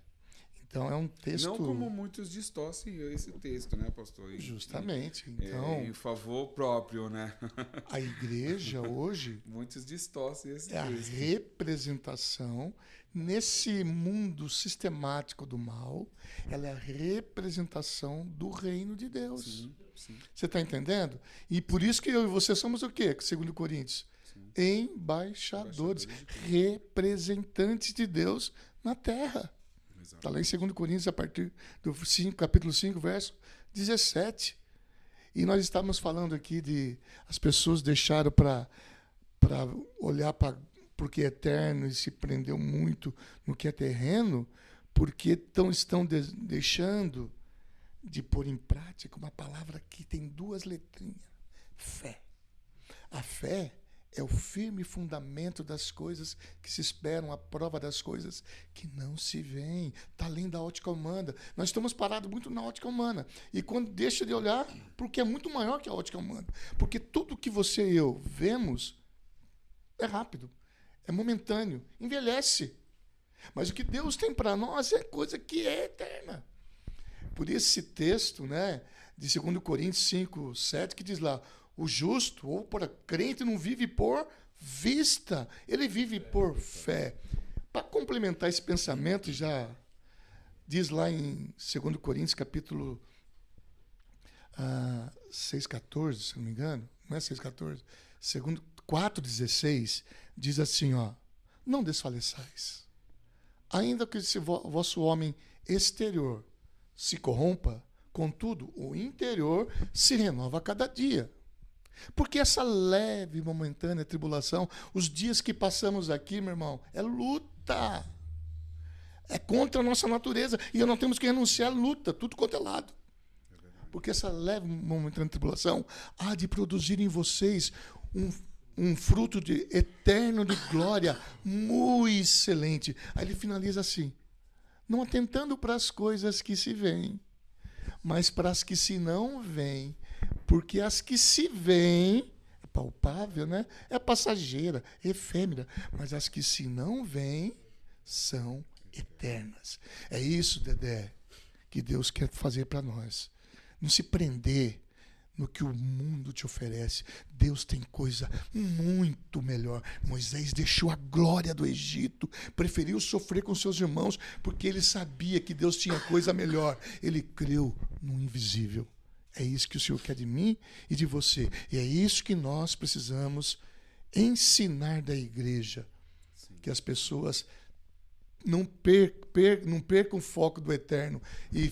Então é um texto... Não como muitos distorcem esse texto, né, pastor? Justamente. Então, em favor próprio, né? A igreja hoje... Muitos distorcem esse texto. É a representação nesse mundo sistemático do mal. Ela é a representação do reino de Deus. Sim, sim. Você está entendendo? E por isso que eu e você somos o quê? Segundo Coríntios. Sim. Embaixadores, representantes de Deus na terra. Está lá em 2 Coríntios, a partir do capítulo 5, verso 17. E nós estávamos falando aqui de as pessoas deixaram para olhar para o que é eterno e se prendeu muito no que é terreno, porque estão deixando de pôr em prática uma palavra que tem 2 letrinhas: fé. A fé é o firme fundamento das coisas que se esperam, a prova das coisas que não se veem. Está além da ótica humana. Nós estamos parados muito na ótica humana. E quando deixa de olhar, porque é muito maior que a ótica humana. Porque tudo que você e eu vemos é rápido, é momentâneo, envelhece. Mas o que Deus tem para nós é coisa que é eterna. Por esse texto, né, de 2 Coríntios 5, 7, que diz lá, o justo, ou por crente, não vive por vista, ele vive por fé. Para complementar esse pensamento, já diz lá em 2 Coríntios, capítulo 6,14, se não me engano, não é 6,14, 4,16, diz assim, ó, não desfaleçais, ainda que esse vosso homem exterior se corrompa, contudo, o interior se renova a cada dia. Porque essa leve e momentânea tribulação, os dias que passamos aqui, meu irmão, é luta. É contra a nossa natureza. E nós temos que renunciar à luta, tudo quanto é lado. Porque essa leve e momentânea tribulação há de produzir em vocês um fruto eterno de glória, muito excelente. Aí ele finaliza assim, não atentando para as coisas que se veem, mas para as que se não veem. Porque as que se veem, é palpável, né? É passageira, efêmera. Mas as que se não veem, são eternas. É isso, Dedé, que Deus quer fazer para nós. Não se prender no que o mundo te oferece. Deus tem coisa muito melhor. Moisés deixou a glória do Egito, preferiu sofrer com seus irmãos, porque ele sabia que Deus tinha coisa melhor. Ele creu no invisível. É isso que o Senhor quer de mim e de você. E é isso que nós precisamos ensinar da igreja. Sim. Que as pessoas não perca o foco do eterno e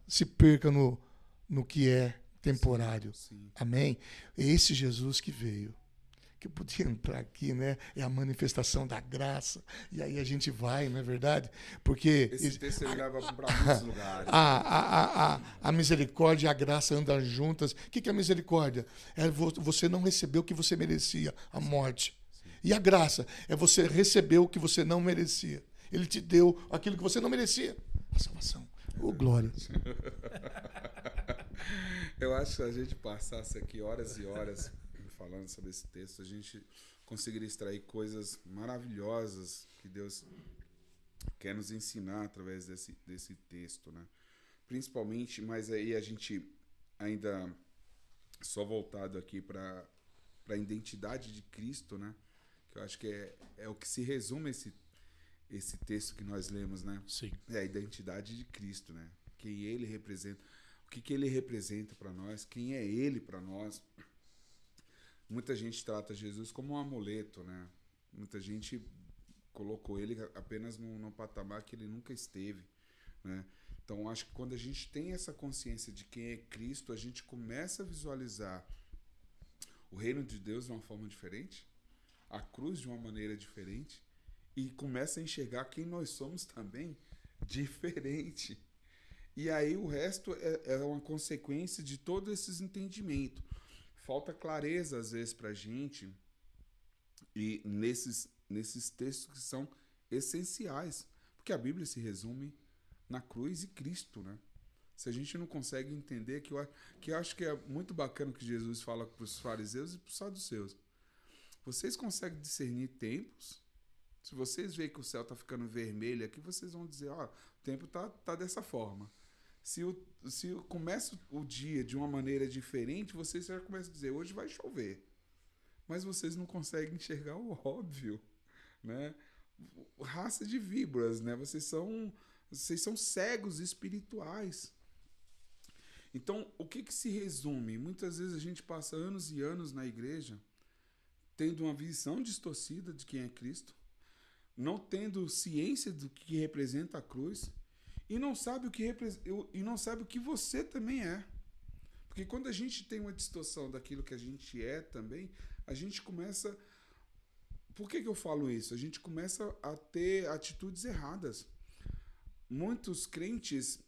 se perca no que é temporário. Sim. Amém? É esse Jesus que veio. Que eu podia entrar aqui, né? É a manifestação da graça. E aí a gente vai, não é verdade? Porque Esse texto ele leva para muitos lugares. a misericórdia e a graça andam juntas. O que é a misericórdia? É você não receber o que você merecia, a morte. Sim. E a graça é você receber o que você não merecia. Ele te deu aquilo que você não merecia, a salvação. Oh, glória. Eu acho que se a gente passasse aqui horas e horas falando sobre esse texto, a gente conseguiria extrair coisas maravilhosas que Deus quer nos ensinar através desse texto, né? Principalmente, mas aí a gente ainda só voltado aqui para a identidade de Cristo, né? Que eu acho que é o que se resume esse texto que nós lemos, né? Sim. É a identidade de Cristo, né? Quem ele representa, o que ele representa para nós, quem é ele para nós. Muita gente trata Jesus como um amuleto, né? Muita gente colocou ele apenas num patamar que ele nunca esteve, né? Então, acho que quando a gente tem essa consciência de quem é Cristo, a gente começa a visualizar o reino de Deus de uma forma diferente, a cruz de uma maneira diferente, e começa a enxergar quem nós somos também diferente. E aí o resto é uma consequência de todos esses entendimentos. Falta clareza, às vezes, para a gente, e nesses textos que são essenciais, porque a Bíblia se resume na cruz e Cristo, né? Se a gente não consegue entender, que eu acho que é muito bacana o que Jesus fala para os fariseus e para os saduceus. Vocês conseguem discernir tempos? Se vocês veem que o céu está ficando vermelho aqui, vocês vão dizer, o tempo tá dessa forma. Se começa o dia de uma maneira diferente, vocês já começam a dizer, hoje vai chover. Mas vocês não conseguem enxergar o óbvio, né? Raça de víboras, né? Vocês são cegos espirituais. Então, o que se resume? Muitas vezes a gente passa anos e anos na igreja tendo uma visão distorcida de quem é Cristo, não tendo ciência do que representa a cruz, e não sabe o que você também é. Porque quando a gente tem uma distorção daquilo que a gente é também, a gente começa... Por que eu falo isso? A gente começa a ter atitudes erradas. Muitos crentes...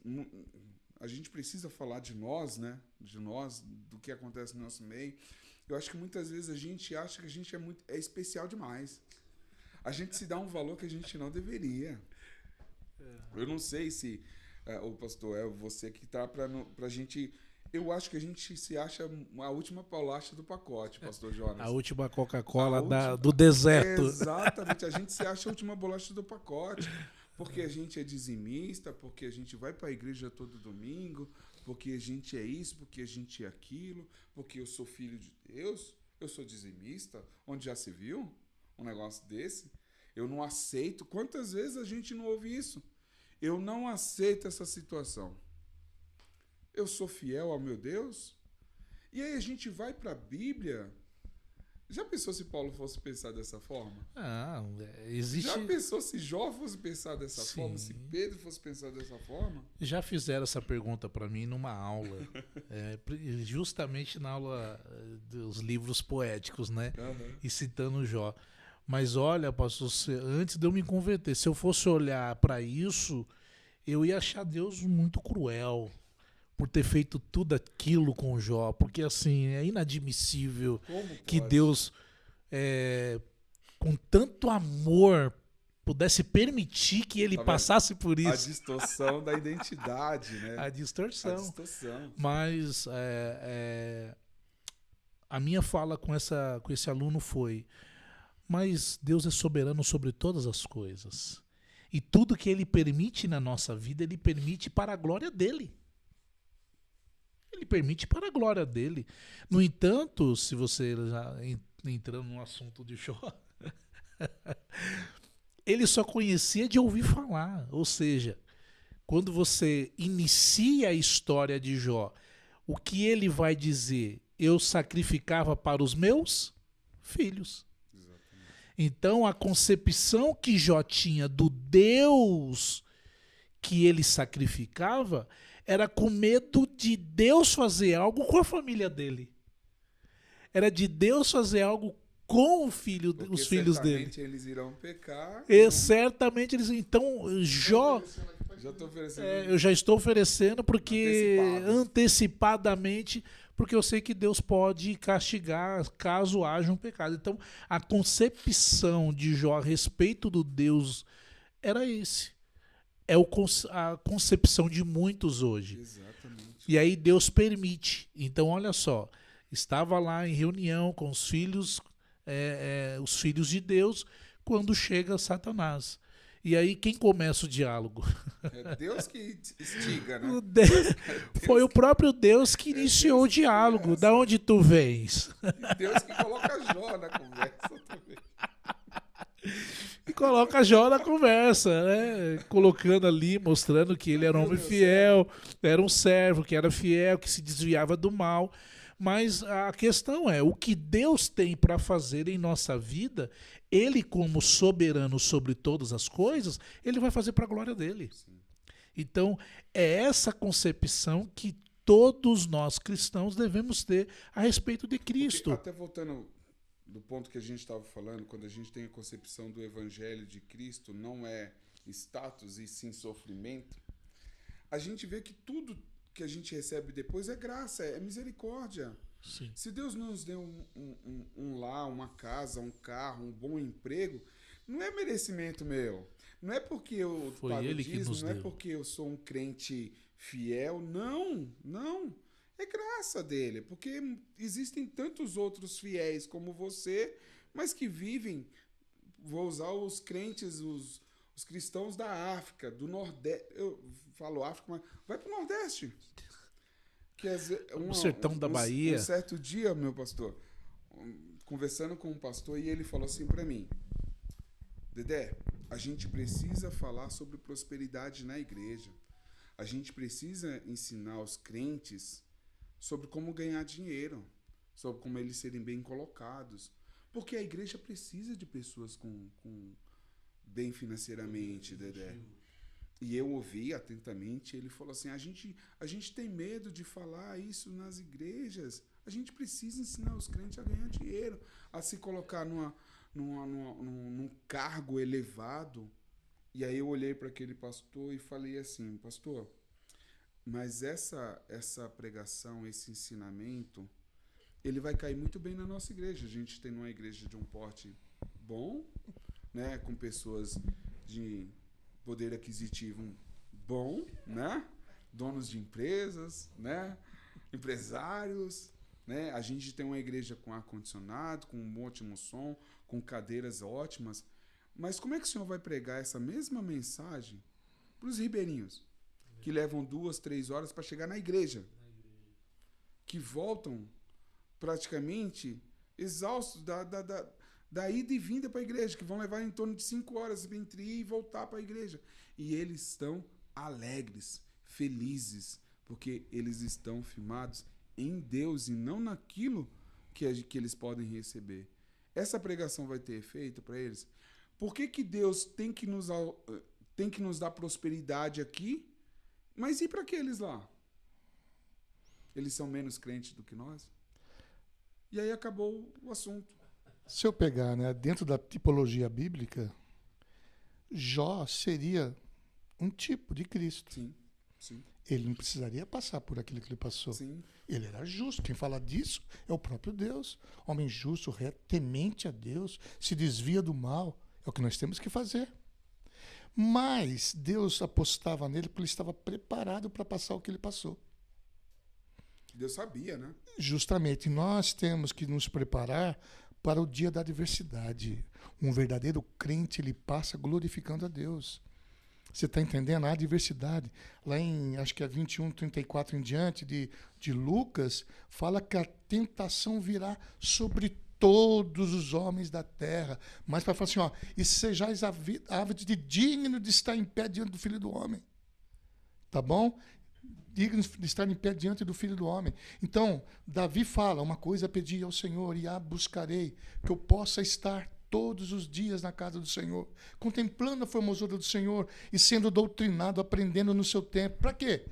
A gente precisa falar de nós, né? De nós, do que acontece no nosso meio. Eu acho que muitas vezes a gente acha que a gente é especial demais. A gente se dá um valor que a gente não deveria. Eu não sei se o pastor é você que tá pra gente... Eu acho que a gente se acha a última bolacha do pacote, pastor Jonas. A última Coca-Cola do deserto. Exatamente, a gente se acha a última bolacha do pacote. Porque a gente é dizimista, porque a gente vai para a igreja todo domingo, porque a gente é isso, porque a gente é aquilo, porque eu sou filho de Deus, eu sou dizimista. Onde já se viu um negócio desse? Eu não aceito. Quantas vezes a gente não ouve isso? Eu não aceito essa situação. Eu sou fiel ao meu Deus? E aí a gente vai para a Bíblia. Já pensou se Paulo fosse pensar dessa forma? Existe... Já pensou se Jó fosse pensar dessa forma? Se Pedro fosse pensar dessa forma? Já fizeram essa pergunta para mim numa aula. Justamente na aula dos livros poéticos, né? Uhum. E citando Jó. Mas olha, pastor, antes de eu me converter, se eu fosse olhar para isso, eu ia achar Deus muito cruel por ter feito tudo aquilo com Jó, porque assim, é inadmissível que Deus, com tanto amor, pudesse permitir que ele passasse por isso. A distorção da identidade, né? A distorção. A distorção. Mas a minha fala com esse aluno foi, mas Deus é soberano sobre todas as coisas. E tudo que ele permite na nossa vida, ele permite para a glória dele. Ele permite para a glória dele. No entanto, se você já entrando no assunto de Jó, ele só conhecia de ouvir falar. Ou seja, quando você inicia a história de Jó, o que ele vai dizer? Eu sacrificava para os meus filhos. Exatamente. Então, a concepção que Jó tinha do Deus que ele sacrificava era com medo de Deus fazer algo com a família dele. Era de Deus fazer algo com os filhos dele. Certamente eles irão pecar. Certamente eles. Então, Jó. Já tô oferecendo. Eu já estou oferecendo porque antecipadamente, porque eu sei que Deus pode castigar caso haja um pecado. Então, a concepção de Jó a respeito do Deus era esse. É a concepção de muitos hoje. Exatamente. E aí Deus permite. Então, olha só, estava lá em reunião com os filhos de Deus, quando chega Satanás. E aí quem começa o diálogo? É Deus que instiga, né? Foi o próprio Deus que iniciou o diálogo. Da onde tu vens? E Deus que coloca Jó na conversa também. E coloca Jó na conversa, né? Colocando ali, mostrando que ele era um homem fiel, era um servo que era fiel, que se desviava do mal. Mas a questão é, o que Deus tem para fazer em nossa vida, ele como soberano sobre todas as coisas, ele vai fazer para a glória dele. Sim. Então, é essa concepção que todos nós cristãos devemos ter a respeito de Cristo. Porque, até voltando do ponto que a gente estava falando, quando a gente tem a concepção do evangelho de Cristo, não é status e sim sofrimento, a gente vê que tudo que a gente recebe depois é graça, é misericórdia. Sim. Se Deus nos deu um lar, uma casa, um carro, um bom emprego, não é merecimento meu. Não é porque eu pago dízimo, não é porque eu sou um crente fiel. Não. É graça dele, porque existem tantos outros fiéis como você, mas que vivem, vou usar os crentes, os cristãos da África, do Nordeste. Eu falo África, mas vai para o Nordeste. O sertão da Bahia. Um certo dia, meu pastor, conversando com um pastor, e ele falou assim para mim: Dedé, a gente precisa falar sobre prosperidade na igreja. A gente precisa ensinar os crentes sobre como ganhar dinheiro, sobre como eles serem bem colocados. Porque a igreja precisa de pessoas com bem financeiramente, Dedé. E eu ouvi atentamente, ele falou assim, a gente tem medo de falar isso nas igrejas, a gente precisa ensinar os crentes a ganhar dinheiro, a se colocar num cargo elevado. E aí eu olhei para aquele pastor e falei assim, pastor, mas essa pregação, esse ensinamento, ele vai cair muito bem na nossa igreja. A gente tem uma igreja de um porte bom, né, com pessoas de poder aquisitivo bom, né? Donos de empresas, né? Empresários, né? A gente tem uma igreja com ar-condicionado, com um ótimo som, com cadeiras ótimas. Mas como é que o senhor vai pregar essa mesma mensagem para os ribeirinhos, que levam 2, 3 horas para chegar na igreja, que voltam praticamente exaustos da ida e vinda para a igreja, que vão levar em torno de 5 horas entre ir e voltar para a igreja. E eles estão alegres, felizes, porque eles estão firmados em Deus e não naquilo que eles podem receber. Essa pregação vai ter efeito para eles? Por que Deus tem que nos dar prosperidade aqui, mas e para aqueles lá? Eles são menos crentes do que nós? E aí acabou o assunto. Se eu pegar, né, dentro da tipologia bíblica, Jó seria um tipo de Cristo. Sim, sim. Ele não precisaria passar por aquilo que ele passou. Sim. Ele era justo. Quem fala disso é o próprio Deus. Homem justo, reto, temente a Deus, se desvia do mal. É o que nós temos que fazer. Mas Deus apostava nele porque ele estava preparado para passar o que ele passou. Deus sabia, né? Justamente, nós temos que nos preparar para o dia da adversidade. Um verdadeiro crente, ele passa glorificando a Deus. Você está entendendo? A adversidade. Lá em, acho que é 21, 34 em diante de Lucas, fala que a tentação virá sobre todos os homens da terra. Mas para falar assim, ó, e sejais ávidos de digno de estar em pé diante do Filho do Homem. Tá bom? Digno de estar em pé diante do Filho do Homem. Então, Davi fala, uma coisa pedi ao Senhor e a buscarei, que eu possa estar todos os dias na casa do Senhor, contemplando a formosura do Senhor e sendo doutrinado, aprendendo no seu tempo. Para quê?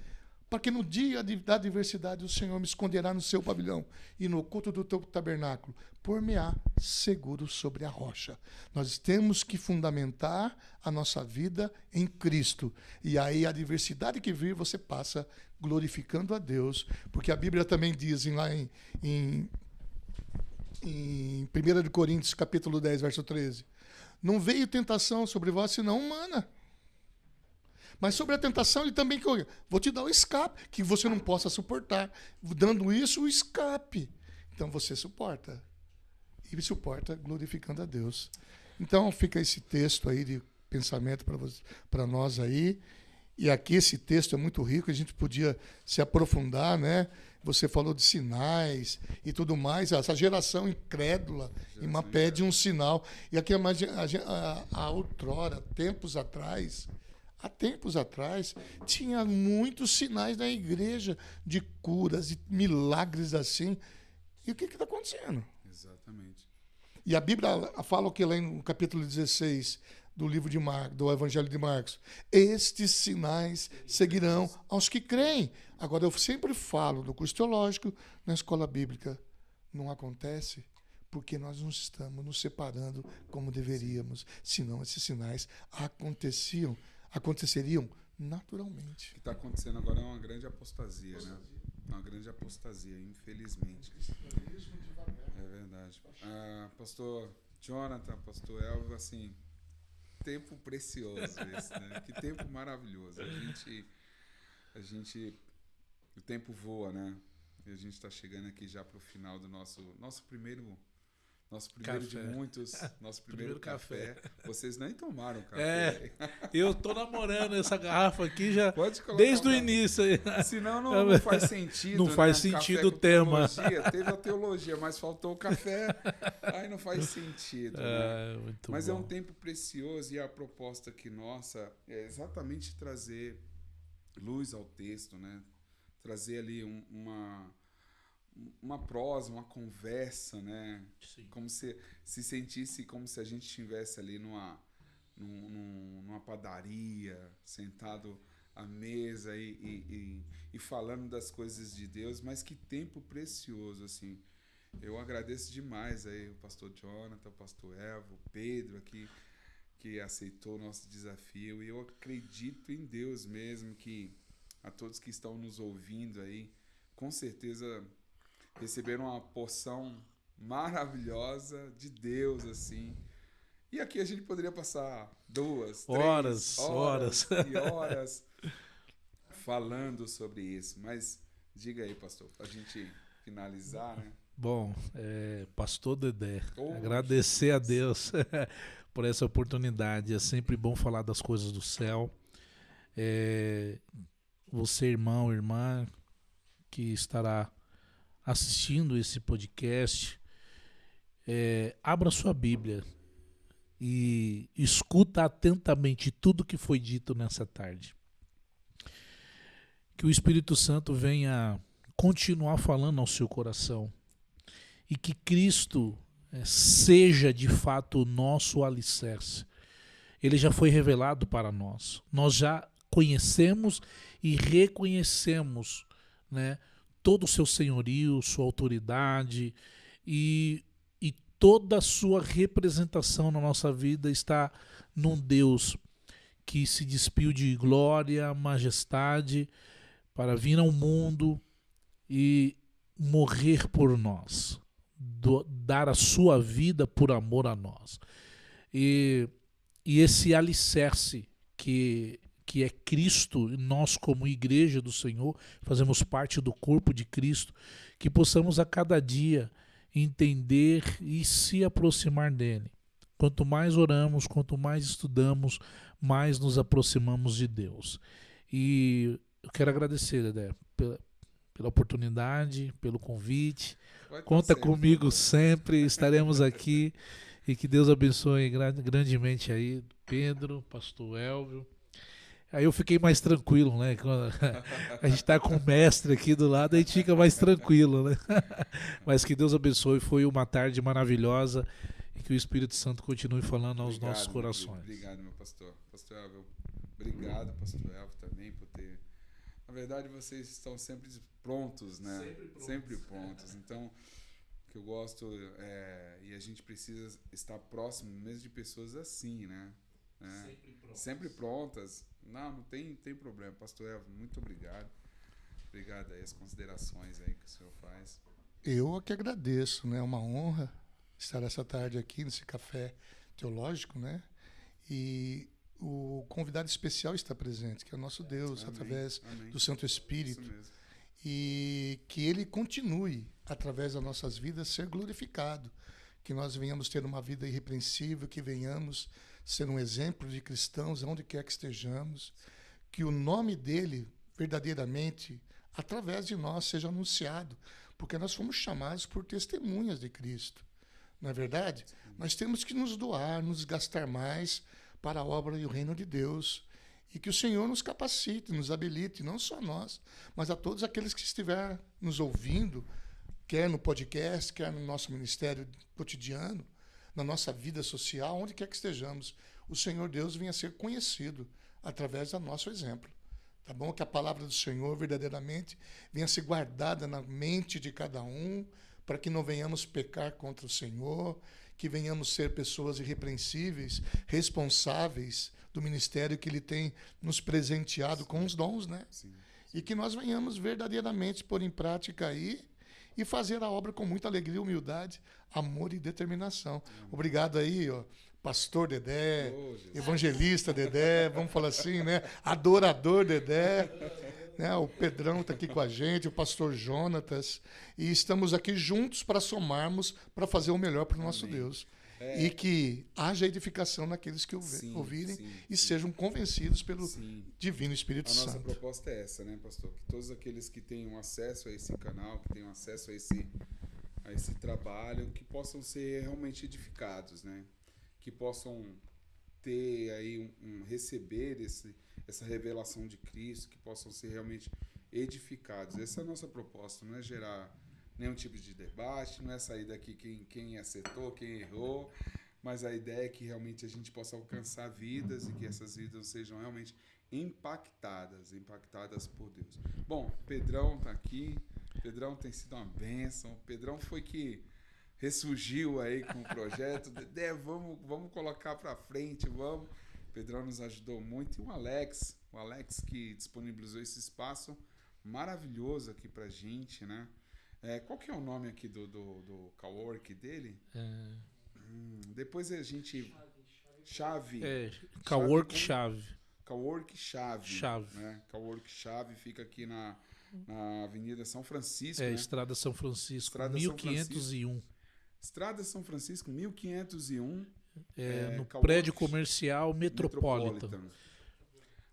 Para que no dia da adversidade o Senhor me esconderá no seu pavilhão e no oculto do teu tabernáculo, por-me-á seguro sobre a rocha. Nós temos que fundamentar a nossa vida em Cristo. E aí a adversidade que vir, você passa glorificando a Deus. Porque a Bíblia também diz lá em 1 Coríntios, capítulo 10, verso 13. Não veio tentação sobre vós, senão humana. Mas sobre a tentação, ele também... Vou te dar o escape, que você não possa suportar. Dando isso, o escape. Então você suporta. E suporta glorificando a Deus. Então fica esse texto aí de pensamento para nós aí. E aqui esse texto é muito rico, a gente podia se aprofundar, né? Você falou de sinais e tudo mais. Essa geração incrédula pede um sinal. E aqui a outrora, há tempos atrás, tinha muitos sinais na igreja de curas, de milagres assim. E o que está acontecendo? Exatamente. E a Bíblia fala o que lá no capítulo 16 do livro de Marcos, do Evangelho de Marcos. Estes sinais seguirão aos que creem. Agora, eu sempre falo no curso teológico, na escola bíblica, não acontece porque nós não estamos nos separando como deveríamos, senão esses sinais aconteceriam naturalmente. O que está acontecendo agora é uma grande apostasia, né? Uma grande apostasia, infelizmente. É verdade. Pastor Jonathan, pastor Elvio, assim, tempo precioso esse, né? Que tempo maravilhoso. O tempo voa, né? E a gente está chegando aqui já para o final do nosso primeiro Café. de muitos, nosso primeiro café. Vocês nem tomaram É, café. eu tô namorando essa garrafa aqui já Pode colocar desde o início. Senão não faz sentido. Não faz sentido o tema. Teve a teologia, mas faltou o café. Aí não faz sentido. Né? Mas bom. É um tempo precioso e a proposta aqui nossa é exatamente trazer luz ao texto, né? Trazer ali uma prosa, uma conversa, né? Sim. Como se sentisse como se a gente estivesse ali numa padaria, sentado à mesa e falando das coisas de Deus, mas que tempo precioso, assim. Eu agradeço demais aí o pastor Jonathan, o pastor Elvio, o Pedro aqui, que aceitou o nosso desafio, e eu acredito em Deus mesmo, que a todos que estão nos ouvindo aí, com certeza receberam uma porção maravilhosa de Deus, assim. E aqui a gente poderia passar 2, 3 horas e horas falando sobre isso. Mas diga aí, pastor, para a gente finalizar, né? Bom, pastor Dedé, agradecer a Deus por essa oportunidade. É sempre bom falar das coisas do céu. Você, irmão, irmã, que estará assistindo esse podcast, abra sua Bíblia e escuta atentamente tudo que foi dito nessa tarde. Que o Espírito Santo venha continuar falando ao seu coração e que Cristo seja de fato o nosso alicerce. Ele já foi revelado para nós. Nós já conhecemos e reconhecemos, né, todo o seu senhorio, sua autoridade e toda a sua representação na nossa vida está num Deus que se despiu de glória, majestade, para vir ao mundo e morrer por nós, dar a sua vida por amor a nós. E esse alicerce que é Cristo, nós como igreja do Senhor, fazemos parte do corpo de Cristo, que possamos a cada dia entender e se aproximar dele. Quanto mais oramos, quanto mais estudamos, mais nos aproximamos de Deus. E eu quero agradecer, Dedé, pela oportunidade, pelo convite. Conta comigo sempre, estaremos aqui. E que Deus abençoe grandemente aí, Pedro, pastor Elvio. Aí eu fiquei mais tranquilo, né? Quando a gente está com o mestre aqui do lado, a gente fica mais tranquilo, né? Mas que Deus abençoe, foi uma tarde maravilhosa. e que o Espírito Santo continue falando aos Obrigado, nossos meu corações. querido. Obrigado, meu pastor. Pastor Elvio, obrigado, pastor Elvio, também por ter... Na verdade, vocês estão sempre prontos, né? Sempre prontos. Então, o que eu gosto e a gente precisa estar próximo mesmo de pessoas assim, né? Sempre prontas. Não tem problema. Pastor Elvio, muito obrigado. Obrigado aí, as considerações aí que o senhor faz. Eu que agradeço, né? É uma honra estar essa tarde aqui nesse café teológico, né? E o convidado especial está presente, que é o nosso Deus, Amém, através amém. do Santo Espírito. Isso mesmo. E que ele continue, através das nossas vidas, ser glorificado. Que nós venhamos ter uma vida irrepreensível, que venhamos ser um exemplo de cristãos onde quer que estejamos. Que o nome dele, verdadeiramente, através de nós, seja anunciado. Porque nós fomos chamados por testemunhas de Cristo. Não é verdade? Nós temos que nos doar, nos gastar mais para a obra e o reino de Deus. E que o Senhor nos capacite, nos habilite, não só nós, mas a todos aqueles que estiver nos ouvindo, quer no podcast, quer no nosso ministério cotidiano, na nossa vida social, onde quer que estejamos. O Senhor Deus venha a ser conhecido através do nosso exemplo. Tá bom? Que a palavra do Senhor verdadeiramente venha a ser guardada na mente de cada um, para que não venhamos pecar contra o Senhor, que venhamos ser pessoas irrepreensíveis, responsáveis do ministério que Ele tem nos presenteado com os dons, né? Sim. E que nós venhamos verdadeiramente pôr em prática aí e fazer a obra com muita alegria, humildade, amor e determinação. Obrigado aí, ó, pastor Dedé, evangelista Dedé, vamos falar assim, né? Adorador Dedé. Né? O Pedrão está aqui com a gente, o pastor Jonatas, e estamos aqui juntos para somarmos, para fazer o melhor para o nosso Deus. E que haja edificação naqueles que ouvirem e sejam convencidos pelo Divino Espírito Santo. A nossa proposta é essa, né, pastor? Que todos aqueles que tenham acesso a esse canal, que tenham acesso a esse trabalho, que possam ser realmente edificados, né? Que possam ter aí receber essa revelação de Cristo, que possam ser realmente edificados. Essa é a nossa proposta, não é gerar nenhum tipo de debate, não é sair daqui quem acertou, quem errou, mas a ideia é que realmente a gente possa alcançar vidas e que essas vidas sejam realmente impactadas por Deus. Bom, Pedrão está aqui, Pedrão tem sido uma bênção, Pedrão foi que ressurgiu aí com o projeto, Dedé, vamos colocar para frente, vamos. Pedrão nos ajudou muito, e o Alex que disponibilizou esse espaço maravilhoso aqui pra gente, né? Qual que é o nome aqui do cowork dele? Depois a gente... Chave. Cowork Chave. Cowork Chave. Né? Cowork Chave fica aqui na Avenida São Francisco, né? Estrada São Francisco, Estrada 1501. Estrada São Francisco, 1501. No Cowork prédio comercial Metropolitan.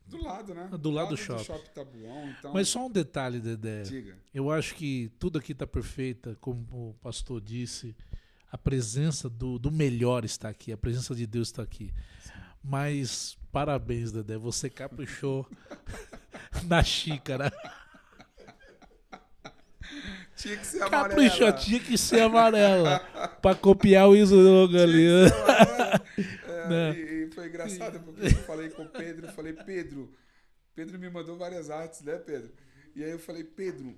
Do lado, né? Do lado do shopping. Tabuão, então... Mas só um detalhe, Dedé. Diga. Eu acho que tudo aqui está perfeito, como o pastor disse. A presença do melhor está aqui, a presença de Deus está aqui. Mas parabéns, Dedé, você caprichou na xícara. Tinha que ser amarela. Caprichou, tinha que ser amarela. Para copiar o slogan ali. E foi engraçado, porque eu falei com o Pedro, Pedro me mandou várias artes, né, Pedro? E aí eu falei, Pedro,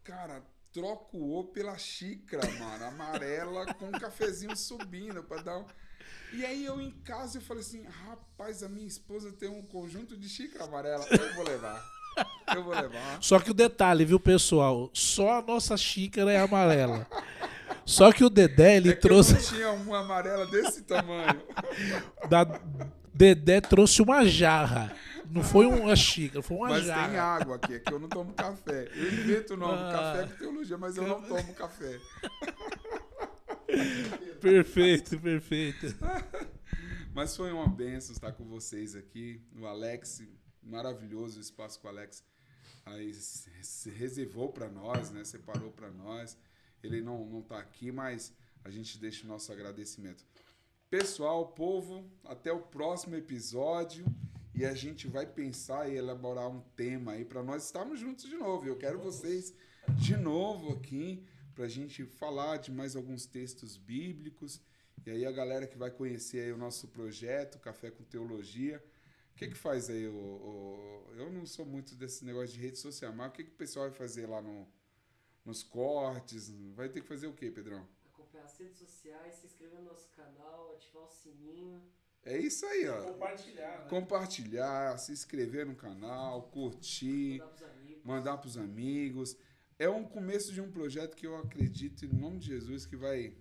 cara, troca o O pela xícara, mano, amarela com um cafezinho subindo para dar um... E aí eu em casa eu falei assim, rapaz, a minha esposa tem um conjunto de xícara amarela, eu vou levar. Só que o detalhe, viu, pessoal? Só a nossa xícara é amarela. Só que o Dedé, ele trouxe... Eu não tinha uma amarela desse tamanho. Dedé trouxe uma jarra. Não foi uma xícara, foi uma jarra. Mas tem água aqui, é que eu não tomo café. Eu invento o nome, café com teologia, mas eu não tomo café. Perfeito. Mas foi uma bênção estar com vocês aqui. O Alex, maravilhoso o espaço que o Alex aí se reservou para nós, né? Separou para nós. Ele não está aqui, mas a gente deixa o nosso agradecimento. Pessoal, povo, até o próximo episódio. E a gente vai pensar e elaborar um tema aí para nós estarmos juntos de novo. Eu quero vocês de novo aqui para a gente falar de mais alguns textos bíblicos E aí a galera que vai conhecer aí o nosso projeto, Café com Teologia, o que faz aí? Eu não sou muito desse negócio de rede social, mas o que o pessoal vai fazer lá nos cortes? Vai ter que fazer o quê, Pedrão? Acompanhar as redes sociais, se inscrever no nosso canal, ativar o sininho. É isso aí, ó. Compartilhar, né? Compartilhar, se inscrever no canal, curtir, Mandar pros amigos. mandar para os amigos. É um começo de um projeto que eu acredito, em nome de Jesus, que vai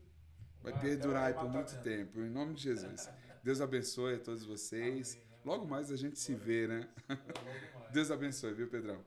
perdurar aí por muito tempo. Em nome de Jesus. Deus abençoe a todos vocês. Amém. Logo mais a gente se vê, né? Logo mais. Deus abençoe, viu, Pedrão?